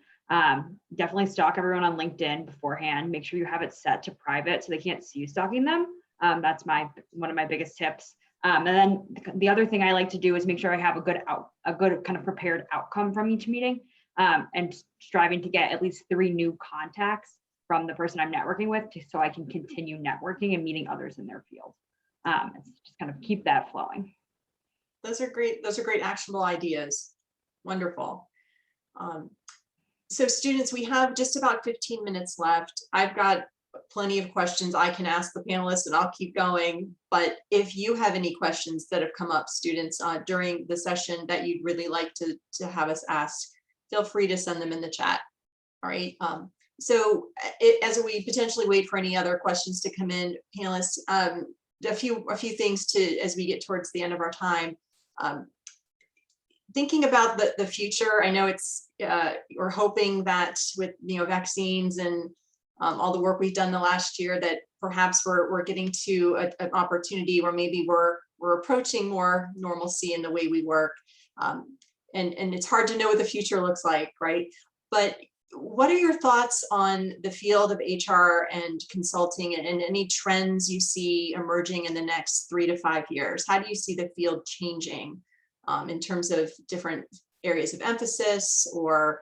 [SPEAKER 8] Definitely stalk everyone on LinkedIn beforehand. Make sure you have it set to private so they can't see you stalking them. That's one of my biggest tips. And then the other thing I like to do is make sure I have a good kind of prepared outcome from each meeting, and striving to get at least 3 new contacts from the person I'm networking with, so I can continue networking and meeting others in their field. Just kind of keep that flowing.
[SPEAKER 3] Those are great actionable ideas. Wonderful. So students, we have just about 15 minutes left. I've got plenty of questions I can ask the panelists, and I'll keep going. But if you have any questions that have come up, students, during the session that you'd really like to have us ask, feel free to send them in the chat. All right. So as we potentially wait for any other questions to come in, panelists, a few things as we get towards the end of our time. thinking about the future, I know it's we're hoping that with vaccines and all the work we've done the last year, that perhaps we're getting to an opportunity where maybe we're approaching more normalcy in the way we work. And it's hard to know what the future looks like, right? But what are your thoughts on the field of HR and consulting, and any trends you see emerging in the next 3 to 5 years? How do you see the field changing in terms of different areas of emphasis, or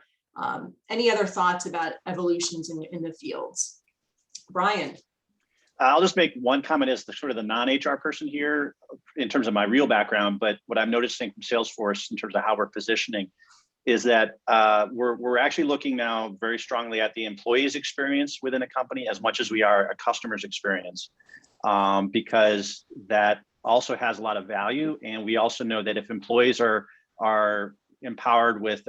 [SPEAKER 3] any other thoughts about evolutions in the fields? Brian.
[SPEAKER 4] I'll just make one comment as the sort of the non-HR person here in terms of my real background, but what I'm noticing from Salesforce in terms of how we're positioning is that we're actually looking now very strongly at the employee's experience within a company as much as we are a customer's experience, because that also has a lot of value. And we also know that if employees are empowered with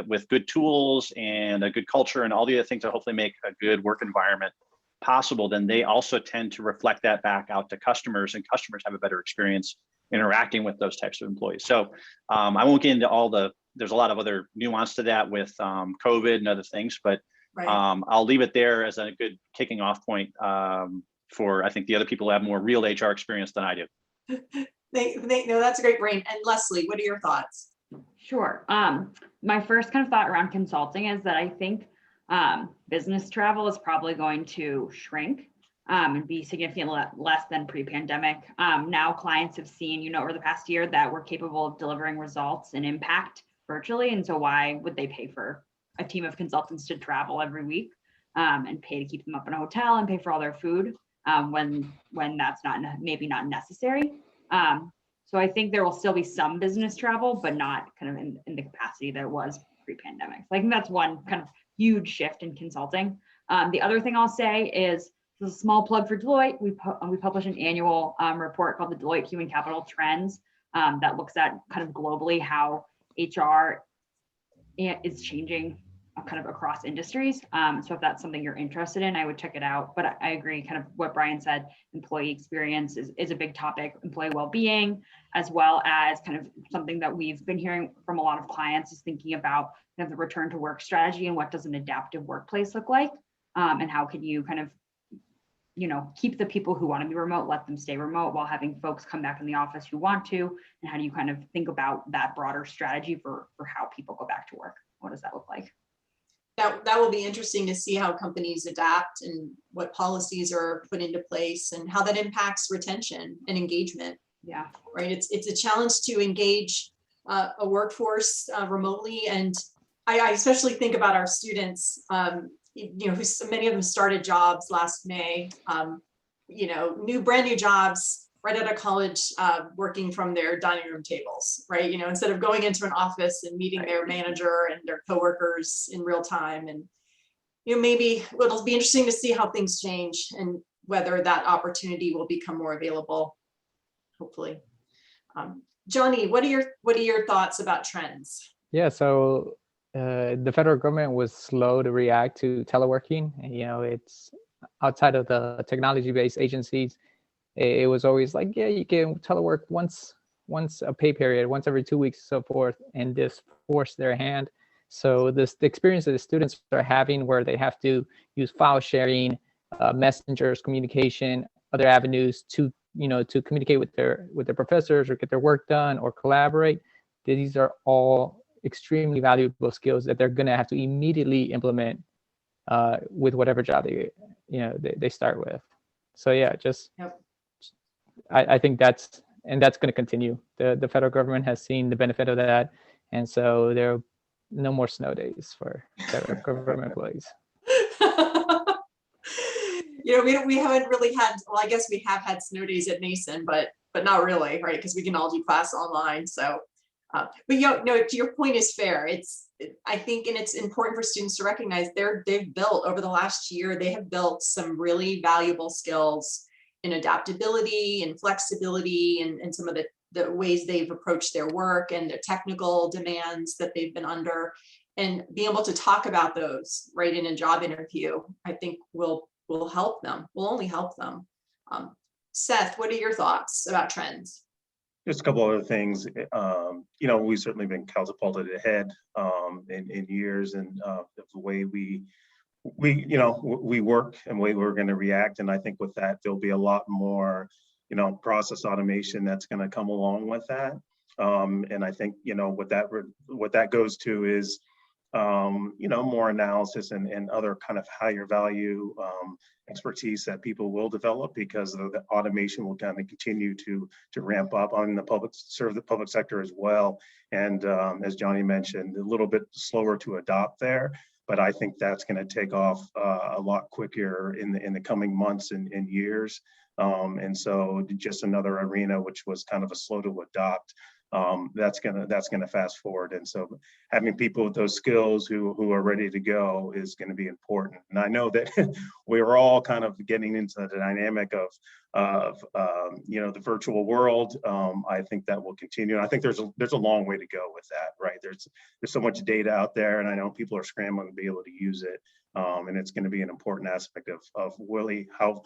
[SPEAKER 4] with good tools and a good culture and all the other things that hopefully make a good work environment possible, then they also tend to reflect that back out to customers, and customers have a better experience interacting with those types of employees. So I won't get into there's a lot of other nuance to that with COVID and other things, but
[SPEAKER 3] Right.
[SPEAKER 4] I'll leave it there as a good kicking off point for, I think, the other people who have more real HR experience than I do.
[SPEAKER 3] No, that's a great brain. And Leslie, what are your thoughts?
[SPEAKER 8] Sure. My first kind of thought around consulting is that I think business travel is probably going to shrink and be significantly less than pre-pandemic. Now clients have seen, over the past year that we're capable of delivering results and impact virtually. And so why would they pay for a team of consultants to travel every week and pay to keep them up in a hotel and pay for all their food when that's maybe not necessary? So I think there will still be some business travel, but not kind of in the capacity that it was pre-pandemic. So I think that's one kind of huge shift in consulting. The other thing I'll say is, a small plug for Deloitte. We publish an annual report called the Deloitte Human Capital Trends that looks at kind of globally how HR is changing kind of across industries. So if that's something you're interested in, I would check it out. But I agree kind of what Brian said, employee experience is a big topic, employee well-being, as well as kind of something that we've been hearing from a lot of clients is thinking about kind of the return to work strategy and what does an adaptive workplace look like, and how can you kind of keep the people who want to be remote, let them stay remote while having folks come back in the office who want to, and how do you kind of think about that broader strategy for how people go back to work? What does that look like?
[SPEAKER 3] That will be interesting to see how companies adapt and what policies are put into place and how that impacts retention and engagement.
[SPEAKER 8] Yeah,
[SPEAKER 3] right. It's a challenge to engage a workforce remotely, and I especially think about our students. Many of them started jobs last May. Brand new jobs right out of college, working from their dining room tables, right? Instead of going into an office and meeting their manager and their coworkers in real time. And, maybe it'll be interesting to see how things change and whether that opportunity will become more available, hopefully. Johnny, what are your thoughts about trends?
[SPEAKER 6] Yeah, so the federal government was slow to react to teleworking. It's outside of the technology-based agencies. It was always like, yeah, you can telework once a pay period, once every 2 weeks, so forth, and this forced their hand. So the experience that the students are having, where they have to use file sharing, messengers, communication, other avenues to communicate with their professors or get their work done or collaborate. These are all extremely valuable skills that they're going to have to immediately implement with whatever job they start with. So yeah,
[SPEAKER 3] Yep.
[SPEAKER 6] I think that's going to continue. The federal government has seen the benefit of that, and so there are no more snow days for federal government employees.
[SPEAKER 3] We haven't really had. Well, I guess we have had snow days at Mason, but not really, right? Because we can all do class online. So, but to your point is fair. I think, and it's important for students to recognize they've built over the last year. They have built some really valuable skills in adaptability and flexibility and some of the ways they've approached their work and the technical demands that they've been under, and being able to talk about those right in a job interview, I think will help them, will only help them. Seth, what are your thoughts about trends?
[SPEAKER 7] Just a couple other things. You know, we've certainly been catapulted ahead in years and of the way we work and the way we're going to react. And I think with that, there'll be a lot more, process automation that's going to come along with that. And I think, what that goes to is, more analysis and other kind of higher value expertise that people will develop, because the automation will kind of continue to ramp up on serve the public sector as well. And as Johnny mentioned, a little bit slower to adopt there, but I think that's going to take off a lot quicker in the coming months and years. And so just another arena which was kind of a slow to adopt. That's gonna fast forward. And so having people with those skills who are ready to go is going to be important. And I know that we're all kind of getting into the dynamic of the virtual world. I think that will continue. And I think there's a long way to go with that, right? There's so much data out there, and I know people are scrambling to be able to use it. And it's going to be an important aspect of really how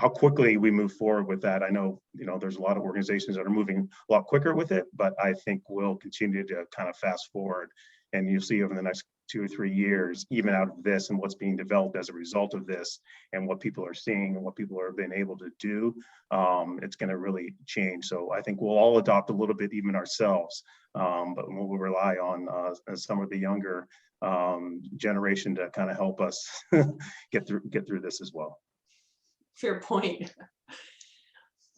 [SPEAKER 7] quickly we move forward with that. I know, there's a lot of organizations that are moving a lot quicker with it, but I think we'll continue to kind of fast forward. And you'll see over the next 2 or 3 years, even out of this and what's being developed as a result of this and what people are seeing and what people are being able to do, it's going to really change. So I think we'll all adopt a little bit, even ourselves, but we'll rely on some of the younger generation to kind of help us get through this as well.
[SPEAKER 3] Fair point.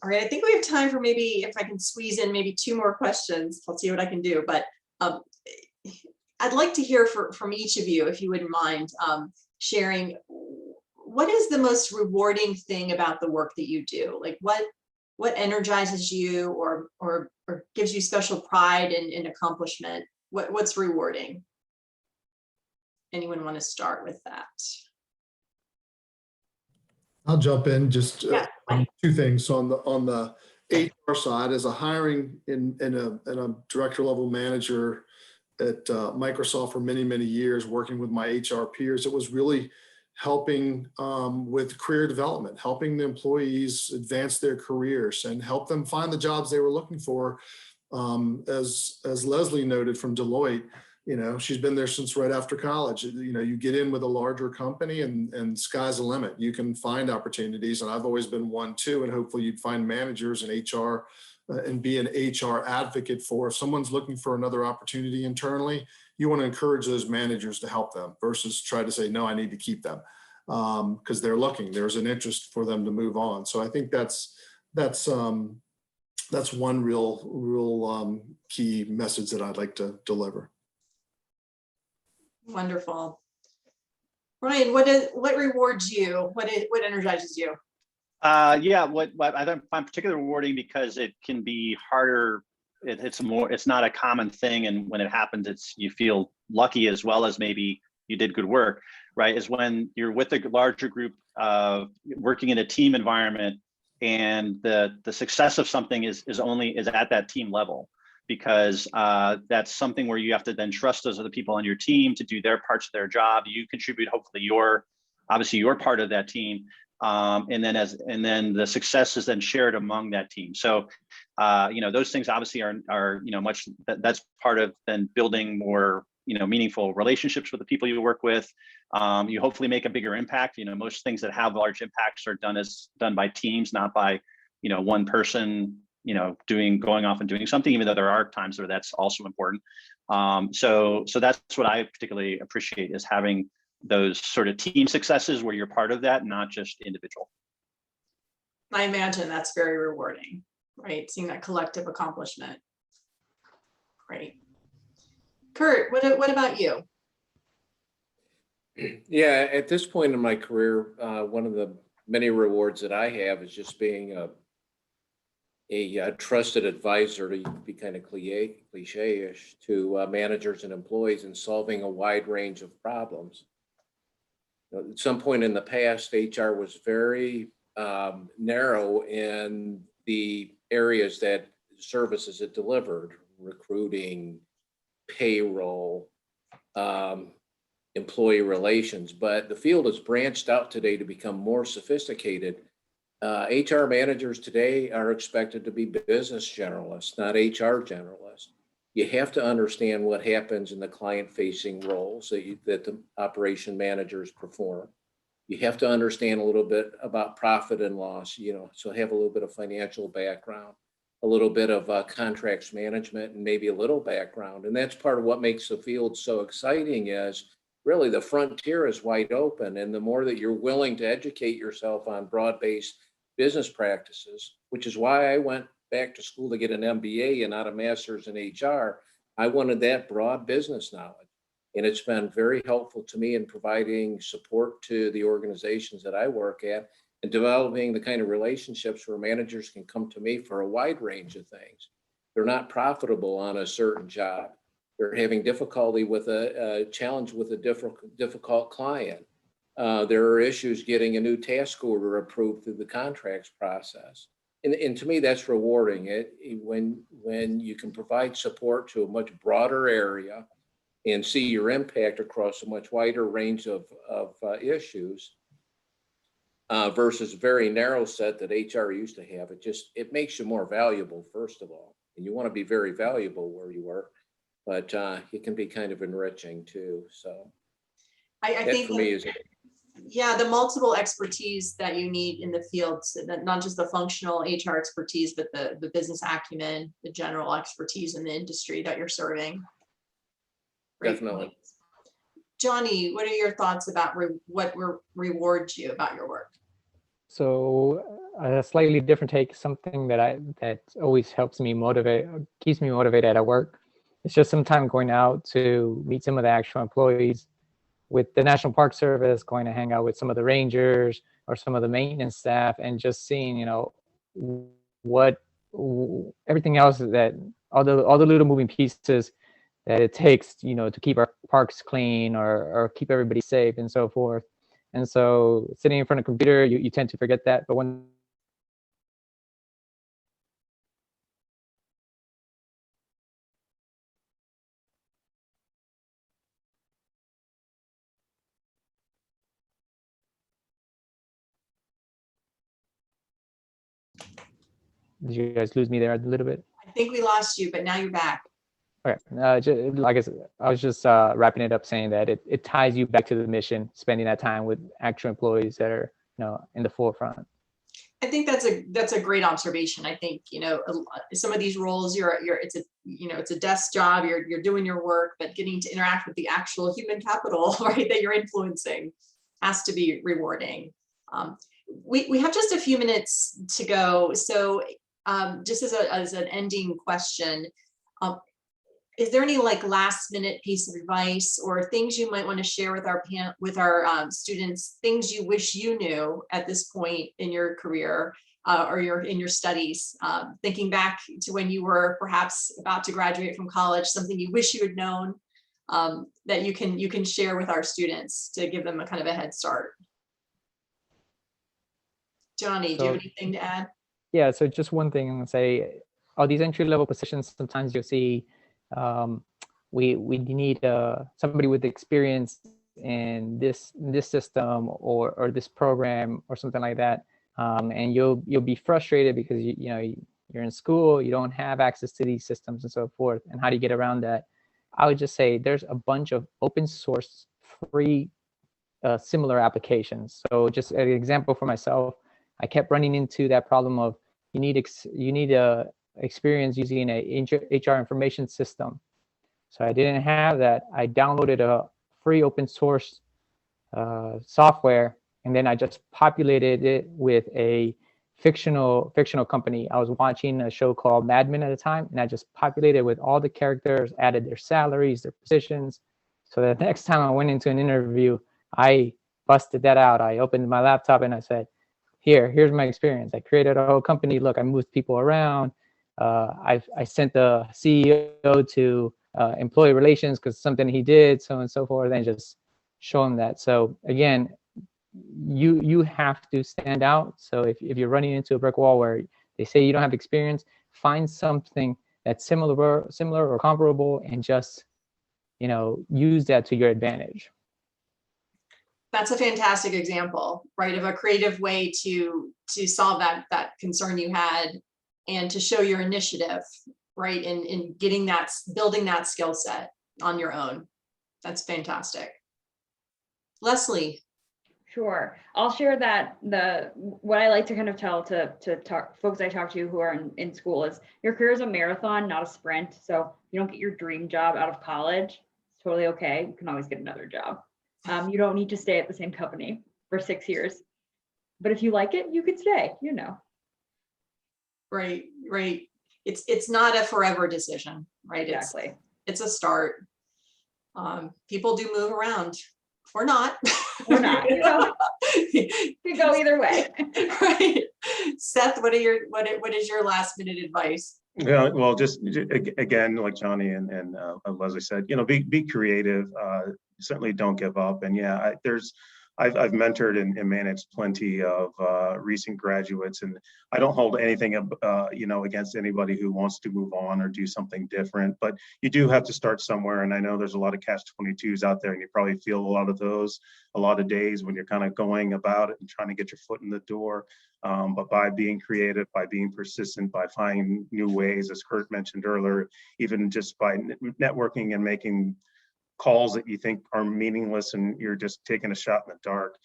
[SPEAKER 3] All right, I think we have time for maybe, if I can squeeze in maybe 2 more questions. I'll see what I can do, but I'd like to hear from each of you, if you wouldn't mind sharing, what is the most rewarding thing about the work that you do? Like what energizes you or gives you special pride and accomplishment? What's rewarding? Anyone want to start with that?
[SPEAKER 2] I'll jump in just
[SPEAKER 3] Yeah.
[SPEAKER 2] 2 things. So on the HR side, as a hiring in a director level manager at Microsoft for many, many years, working with my HR peers, it was really helping with career development, helping the employees advance their careers and help them find the jobs they were looking for. As Leslie noted from Deloitte, she's been there since right after college. You get in with a larger company and sky's the limit. You can find opportunities. And I've always been one too. And hopefully you'd find managers in HR and be an HR advocate for. If someone's looking for another opportunity internally, you want to encourage those managers to help them versus try to say, no, I need to keep them because they're looking. There's an interest for them to move on. So I think that's one real key message that I'd like to deliver.
[SPEAKER 3] Wonderful. Brian, what rewards you? What energizes you?
[SPEAKER 4] What I find particularly rewarding, because it can be harder. It's not a common thing, and when it happens, you feel lucky as well as maybe you did good work, right? Is when you're with a larger group working in a team environment, and the success of something is at that team level. Because that's something where you have to then trust those other people on your team to do their parts of their job. You contribute, hopefully you're part of that team. And then the success is then shared among that team. So, those things obviously are that's part of then building more, meaningful relationships with the people you work with. You hopefully make a bigger impact. Most things that have large impacts are done by teams, not by, one person, going off and doing something, even though there are times where that's also important. So that's what I particularly appreciate, is having those sort of team successes where you're part of that, not just individual.
[SPEAKER 3] I imagine that's very rewarding, right? Seeing that collective accomplishment. Great. Kurt, what about you?
[SPEAKER 5] Yeah, at this point in my career, one of the many rewards that I have is just being a trusted advisor, to be kind of cliche-ish, to managers and employees in solving a wide range of problems. At some point in the past, HR was very narrow in the areas that services it delivered: recruiting, payroll, employee relations. But the field has branched out today to become more sophisticated HR managers today are expected to be business generalists, not HR generalists. You have to understand what happens in the client-facing roles that the operation managers perform. You have to understand a little bit about profit and loss, so have a little bit of financial background, a little bit of contracts management, and maybe a little background. And that's part of what makes the field so exciting is really the frontier is wide open. And the more that you're willing to educate yourself on broad-based business practices, which is why I went back to school to get an MBA and not a master's in HR. I wanted that broad business knowledge. And it's been very helpful to me in providing support to the organizations that I work at and developing the kind of relationships where managers can come to me for a wide range of things. They're not profitable on a certain job. They're having difficulty with a challenge with a difficult client. There are issues getting a new task order approved through the contracts process. And to me, that's rewarding. When you can provide support to a much broader area and see your impact across a much wider range of issues versus a very narrow set that HR used to have, it makes you more valuable, first of all. And you want to be very valuable where you work, but it can be kind of enriching too. So
[SPEAKER 3] I think
[SPEAKER 5] for me is
[SPEAKER 3] yeah, the multiple expertise that you need in the field, so that not just the functional HR expertise, but the business acumen, the general expertise in the industry that you're serving. Great
[SPEAKER 5] definitely.
[SPEAKER 3] point. Johnny, what are your thoughts about what rewards you about your work?
[SPEAKER 6] So a slightly different take, something that always helps me keeps me motivated at work. It's just sometimes going out to meet some of the actual employees with the National Park Service, going to hang out with some of the rangers or some of the maintenance staff, and just seeing, everything else that all the little moving pieces that it takes, to keep our parks clean or keep everybody safe and so forth. And so sitting in front of a computer, you tend to forget that. But when did you guys lose me there a little bit?
[SPEAKER 3] I think we lost you, but now you're back.
[SPEAKER 6] Okay, like I was just wrapping it up, saying that it ties you back to the mission, spending that time with actual employees that are in the forefront.
[SPEAKER 3] I think that's a great observation. I think some of these roles it's a desk job. You're doing your work, but getting to interact with the actual human capital, right, that you're influencing has to be rewarding. We have just a few minutes to go, so just as an ending question. Is there any last minute piece of advice or things you might want to share with our students, things you wish you knew at this point in your career or in your studies, thinking back to when you were perhaps about to graduate from college, something you wish you had known that you can share with our students to give them a kind of a head start? Johnny, do you have anything to add?
[SPEAKER 6] Yeah, so just one thing I'm gonna say, all these entry-level positions, sometimes you'll see we need somebody with experience in this system or this program or something like that, and you'll be frustrated because you're in school, you don't have access to these systems and so forth. And how do you get around that? I would just say there's a bunch of open source free similar applications. So just an example for myself, I kept running into that problem of you need experience using a HR information system. So I didn't have that. I downloaded a free open source software, and then I just populated it with a fictional company. I was watching a show called Mad Men at the time, and I just populated with all the characters, added their salaries, their positions. So the next time I went into an interview, I busted that out. I opened my laptop and I said, here's my experience. I created a whole company. Look, I moved people around. I sent the CEO to employee relations because something he did, so on and so forth, and just show him that. So again, you have to stand out. So if you're running into a brick wall where they say you don't have experience, find something that's similar or comparable, and just use that to your advantage.
[SPEAKER 3] That's a fantastic example, right, of a creative way to solve that concern you had and to show your initiative, right, in getting that, building that skill set on your own. That's fantastic. Leslie.
[SPEAKER 8] Sure. I'll share that what I like to kind of tell to folks I talk to who are in school is your career is a marathon, not a sprint. So you don't get your dream job out of college. It's totally okay. You can always get another job. You don't need to stay at the same company for 6 years. But if you like it, you could stay, you know.
[SPEAKER 3] Right, right. It's not a forever decision, right?
[SPEAKER 8] Exactly.
[SPEAKER 3] It's a start. People do move around. Or not.
[SPEAKER 8] Or not, you know. It could go either way.
[SPEAKER 3] Right. Seth, what is your last minute advice?
[SPEAKER 7] Yeah, well, just again, like Johnny and Leslie said, you know, be creative. Certainly don't give up. And yeah, I've mentored and managed plenty of recent graduates, and I don't hold anything you know, against anybody who wants to move on or do something different. But you do have to start somewhere. And I know there's a lot of catch-22s out there, and you probably feel a lot of those a lot of days when you're kind of going about it and trying to get your foot in the door. But by being creative, by being persistent, by finding new ways, as Kurt mentioned earlier, even just by networking and making calls that you think are meaningless and you're just taking a shot in the dark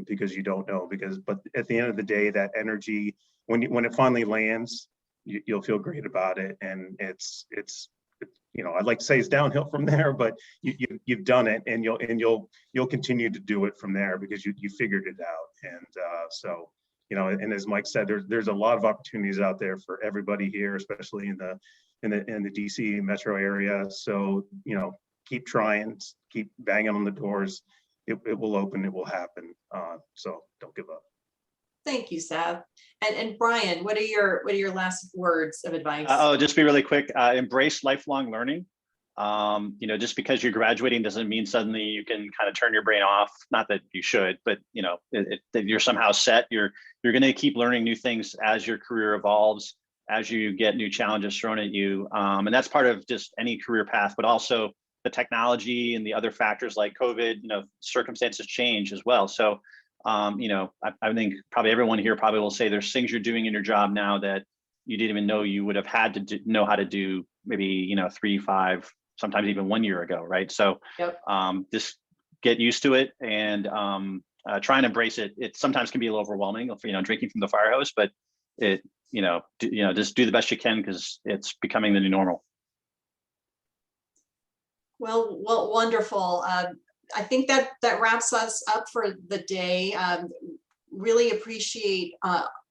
[SPEAKER 7] because you don't know. But at the end of the day, that energy, when it finally lands, you'll feel great about it. And it's you know, I'd like to say it's downhill from there, but you've done it, and you'll continue to do it from there because you figured it out. And so, you know, and as Mike said, there's a lot of opportunities out there for everybody here, especially in the DC metro area. So, you know, keep trying, keep banging on the doors. It will open, it will happen. So don't give up.
[SPEAKER 3] Thank you, Seth. And Brian, what are your last words of advice?
[SPEAKER 4] Just be really quick. Embrace lifelong learning. You know, just because you're graduating doesn't mean suddenly you can kind of turn your brain off. Not that you should, but you know, if you're somehow set, you're going to keep learning new things as your career evolves, as you get new challenges thrown at you. And that's part of just any career path, but also the technology and the other factors like COVID, you know, circumstances change as well. So, you know, I think probably everyone here probably will say there's things you're doing in your job now that you didn't even know you would have had to know how to do maybe, you know, 3, 5, sometimes even 1 year ago, right? So
[SPEAKER 3] Yep.
[SPEAKER 4] Just get used to it and try and embrace it. It sometimes can be a little overwhelming, you know, drinking from the fire hose, but just do the best you can because it's becoming the new normal.
[SPEAKER 3] Well, wonderful. I think that wraps us up for the day. Really appreciate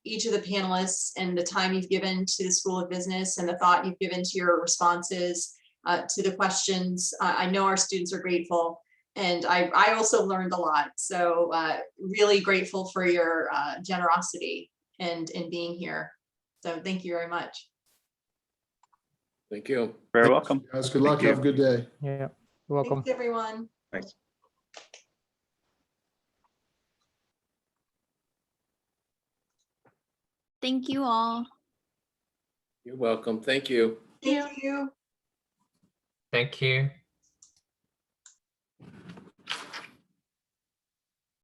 [SPEAKER 3] each of the panelists and the time you've given to the School of Business and the thought you've given to your responses to the questions. I know our students are grateful, and I also learned a lot. So really grateful for your generosity and being here. So thank you very much.
[SPEAKER 5] Thank you.
[SPEAKER 4] Very welcome.
[SPEAKER 2] Guys, good luck. Have a good day.
[SPEAKER 6] Yeah, you're welcome.
[SPEAKER 3] Thanks, everyone.
[SPEAKER 7] Thanks.
[SPEAKER 9] Thank you all.
[SPEAKER 5] You're welcome. Thank you.
[SPEAKER 3] Thank you.
[SPEAKER 10] Thank you.